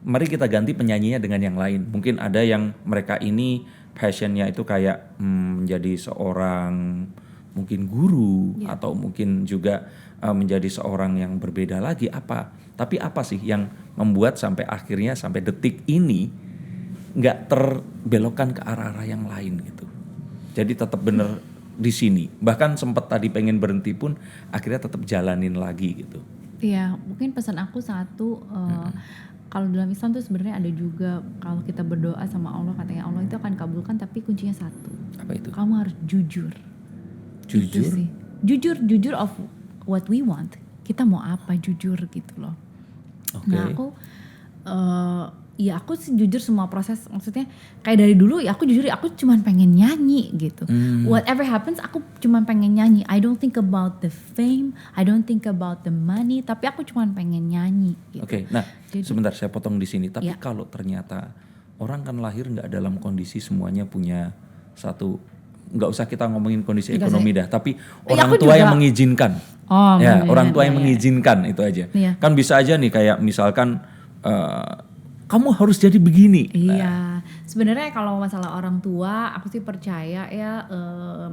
mari kita ganti penyanyinya dengan yang lain. Mungkin ada yang mereka ini passionnya itu kayak menjadi seorang mungkin guru atau mungkin juga menjadi seorang yang berbeda lagi apa. Tapi apa sih yang membuat sampai akhirnya sampai detik ini nggak terbelokkan ke arah-arah yang lain gitu. Jadi tetap bener di sini. Bahkan sempat tadi pengen berhenti pun akhirnya tetap jalanin lagi gitu. Iya, mungkin pesan aku satu, kalau dalam Islam tuh sebenarnya ada juga kalau kita berdoa sama Allah, katanya Allah itu akan kabulkan, tapi kuncinya satu. Apa itu? Kamu harus jujur. Jujur? Itu sih. Jujur of what we want. Kita mau apa, jujur gitu loh. Okay. Nah aku ya aku sih jujur semua proses, maksudnya kayak dari dulu ya aku jujur, aku cuman pengen nyanyi gitu. Whatever happens aku cuman pengen nyanyi. I don't think about the fame, I don't think about the money, tapi aku cuman pengen nyanyi gitu. Oke, nah Jadi, sebentar saya potong di sini. Tapi Ya. kalau ternyata orang kan lahir nggak dalam kondisi semuanya punya satu, nggak usah kita ngomongin kondisi Nggak ekonomi dah, tapi Ya, orang aku tua juga. yang mengizinkan. Oh, Ya, bener, orang tua yang ya. mengizinkan itu aja. Iya. Kan bisa aja nih kayak misalkan kamu harus jadi begini. Iya, sebenarnya kalau masalah orang tua, aku sih percaya ya,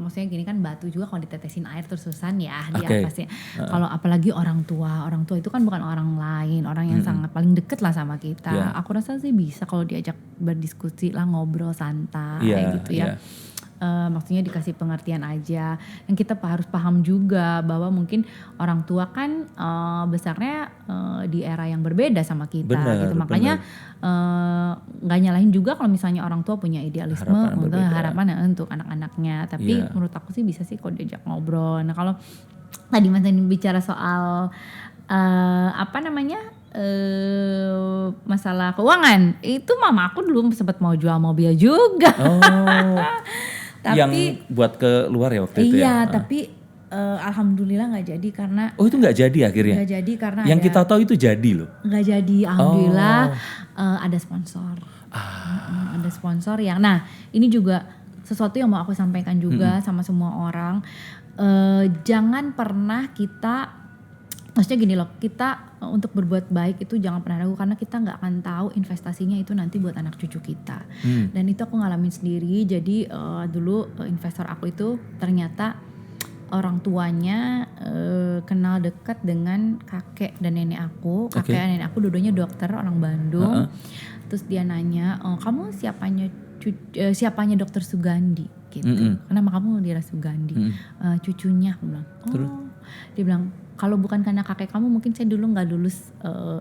maksudnya gini kan, batu juga kalau ditetesin air terus terusan ya di Oke. atasnya. Kalau apalagi orang tua itu kan bukan orang lain, orang yang sangat paling deket lah sama kita. Iya. Aku rasa sih bisa kalau diajak berdiskusi lah, ngobrol santai Iya, gitu ya. iya. Maksudnya dikasih pengertian aja. Dan kita harus paham juga bahwa mungkin orang tua kan besarnya di era yang berbeda sama kita Benar, gitu. Makanya nggak nyalahin juga kalau misalnya orang tua punya idealisme Harapan untuk berbeda. harapan untuk anak-anaknya. Tapi Iya. menurut aku sih bisa sih kalau diajak ngobrol. Nah kalau tadi Mas Dani bicara soal apa namanya, masalah keuangan, itu mama aku dulu sempat mau jual mobil juga. Oh, Tapi yang buat ke luar ya waktu itu iya, ya. tapi alhamdulillah nggak jadi karena Oh itu nggak jadi akhirnya. nggak jadi karena Yang ada, kita tahu itu jadi loh. nggak jadi, alhamdulillah. Oh. Ada sponsor. Ada sponsor yang, nah ini juga sesuatu yang mau aku sampaikan juga sama semua orang. Jangan pernah kita, maksudnya gini loh, kita untuk berbuat baik itu jangan pernah ragu, karena kita nggak akan tahu investasinya itu nanti buat anak cucu kita. Dan itu aku ngalamin sendiri. Jadi dulu investor aku itu ternyata orang tuanya kenal dekat dengan kakek dan nenek aku. Kakek dan nenek aku dua-duanya dokter, orang Bandung. Terus dia nanya, kamu siapanya dokter Sugandi gitu. Kenapa kamu Dira Sugandi? Cucunya, aku bilang. Oh, dia bilang kalau bukan karena kakek kamu mungkin saya dulu nggak lulus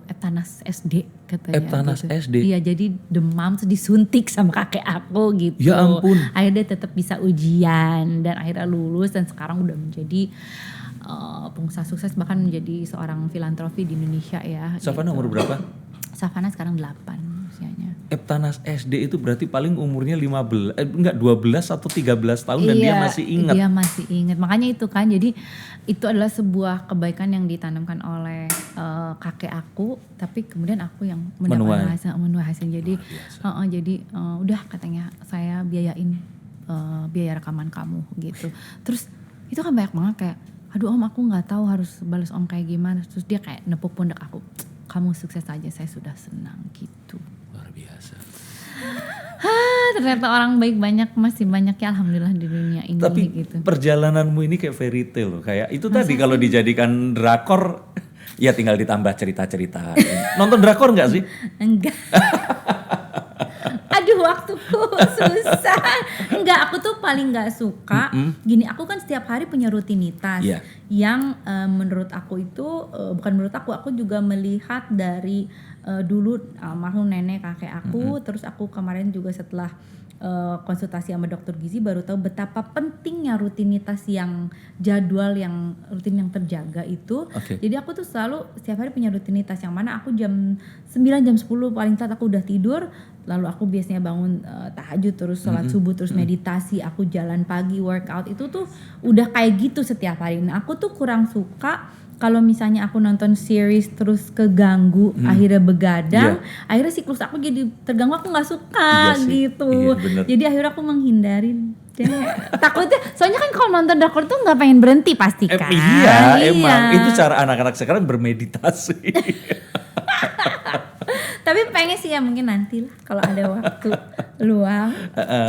Eptanas SD katanya. Eptanas gitu. SD? Iya, jadi demam terus disuntik sama kakek aku gitu. Ya ampun. Akhirnya dia tetap bisa ujian dan akhirnya lulus dan sekarang udah menjadi pengusaha sukses, bahkan menjadi seorang filantropi di Indonesia ya. Savana gitu. umur berapa? Savana sekarang 8 usianya. Eptanas SD itu berarti paling umurnya 12 atau 13 tahun dan dia masih ingat. Dia masih ingat. Makanya itu kan, jadi itu adalah sebuah kebaikan yang ditanamkan oleh kakek aku, tapi kemudian aku yang menuai hasil. Jadi udah katanya saya biayain biaya rekaman kamu gitu. Terus itu kan banyak banget kayak, aduh om aku nggak tahu harus balas om kayak gimana. Terus dia kayak nepuk pundak aku, kamu sukses aja, saya sudah senang gitu. Luar biasa. Ternyata orang baik masih banyak ya, alhamdulillah di dunia ini. Tapi gitu. perjalananmu ini kayak fairy tale loh. Kayak itu tadi kalau dijadikan drakor ya tinggal ditambah cerita-cerita. Nonton drakor nggak sih? Enggak. Aduh waktuku susah. Enggak, aku tuh paling gak suka. Gini, aku kan setiap hari punya rutinitas. Iya. Yang menurut aku itu, bukan menurut aku juga melihat dari dulu almarhum nenek kakek aku, terus aku kemarin juga setelah konsultasi sama dokter gizi baru tahu betapa pentingnya rutinitas yang jadwal yang rutin yang terjaga itu. Jadi aku tuh selalu setiap hari punya rutinitas yang mana aku jam 9 jam 10 paling telat aku udah tidur, lalu aku biasanya bangun tahajud terus sholat subuh terus meditasi, aku jalan pagi workout itu tuh udah kayak gitu setiap hari. Nah aku tuh kurang suka kalau misalnya aku nonton series terus keganggu, akhirnya begadang, akhirnya siklus aku jadi terganggu, aku nggak suka gitu. Jadi akhirnya aku menghindari. Takutnya, soalnya kan kalau nonton drakor tuh nggak pengen berhenti pasti kan. Iya, emang itu cara anak-anak sekarang bermeditasi. Tapi pengen sih ya mungkin nanti lah kalau ada waktu luang.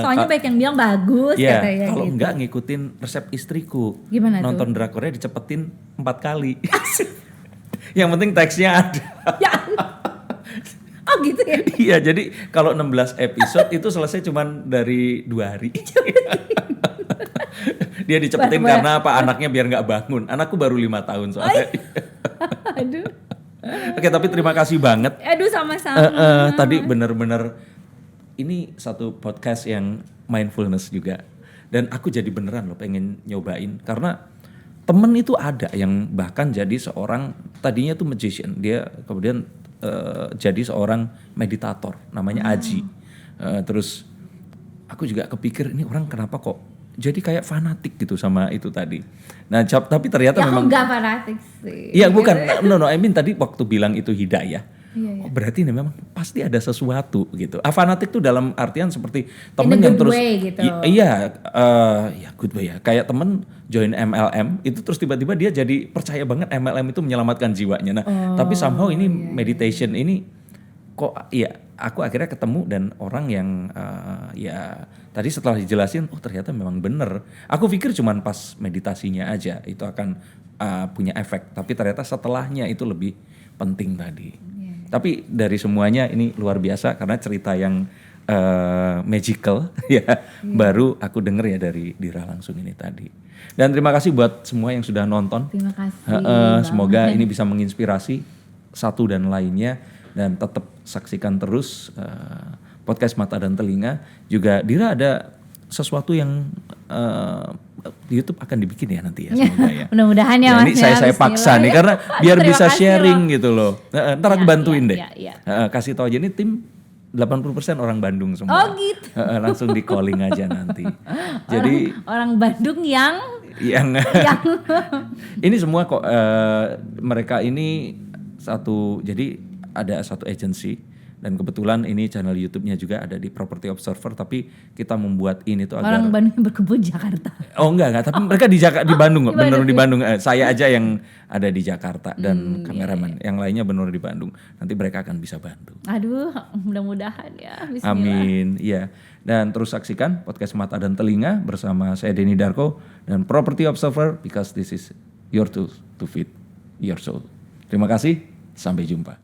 Soalnya banyak yang bilang bagus katanya kalau gitu. enggak ngikutin resep istriku. Gimana nonton tuh? drakornya dicepetin 4 kali. Yang penting teksnya ada. Ya. Oh gitu ya? Iya, jadi kalau 16 episode itu selesai cuman dari 2 hari. Dia dicepetin karena apa? Anaknya biar nggak bangun. Anakku baru 5 tahun soalnya. Aduh. Oke, tapi terima kasih banget. Aduh sama-sama. Tadi bener-bener ini satu podcast yang mindfulness juga. Dan aku jadi beneran loh pengen nyobain. Karena temen itu ada yang bahkan jadi seorang, tadinya tuh magician. Dia kemudian jadi seorang meditator, namanya Aji. Terus aku juga kepikir ini orang kenapa kok jadi kayak fanatik gitu sama itu tadi. Nah, tapi ternyata ya, memang enggak fanatik sih. Iya bukan, no, I mean tadi waktu bilang itu hidayah. Oh, berarti ini memang pasti ada sesuatu gitu. Fanatik tuh dalam artian seperti temen yang terus way, gitu. Iya, ya good way ya. Kayak temen join MLM itu terus tiba-tiba dia jadi percaya banget MLM itu menyelamatkan jiwanya. Nah, tapi somehow ini meditation ini kok ya aku akhirnya ketemu dan orang yang ya tadi setelah dijelasin ternyata memang bener. Aku pikir cuman pas meditasinya aja itu akan punya efek, tapi ternyata setelahnya itu lebih penting tadi. Tapi dari semuanya ini luar biasa karena cerita yang magical ya baru aku denger ya dari Dira langsung ini tadi. Dan terima kasih buat semua yang sudah nonton. Terima kasih. Semoga ini bisa menginspirasi satu dan lainnya. Dan tetap saksikan terus podcast Mata dan Telinga. Juga Dira ada sesuatu yang di YouTube akan dibikin ya nanti ya semoga ya. Mudah-mudahan ya Mas. Ini saya paksa nih karena biar bisa sharing gitu loh. Ntar aku bantuin deh. Kasih tahu aja ini tim 80% orang Bandung semua. Oh gitu. Langsung di calling aja nanti. Jadi orang Bandung yang ini semua kok mereka ini jadi ada satu agency dan kebetulan ini channel YouTube-nya juga ada di Property Observer, tapi kita membuat ini tuh agar orang Bandung yang berkebun Jakarta. Oh enggak, tapi mereka di Bandung, bener di Bandung. Saya aja yang ada di Jakarta dan kameramen, yang lainnya bener di Bandung. Nanti mereka akan bisa bantu. Aduh, mudah-mudahan ya. Bismillah. Amin, iya. Dan terus saksikan podcast Mata dan Telinga bersama saya Denny Darko dan Property Observer because this is your tool to feed your soul. Terima kasih, sampai jumpa.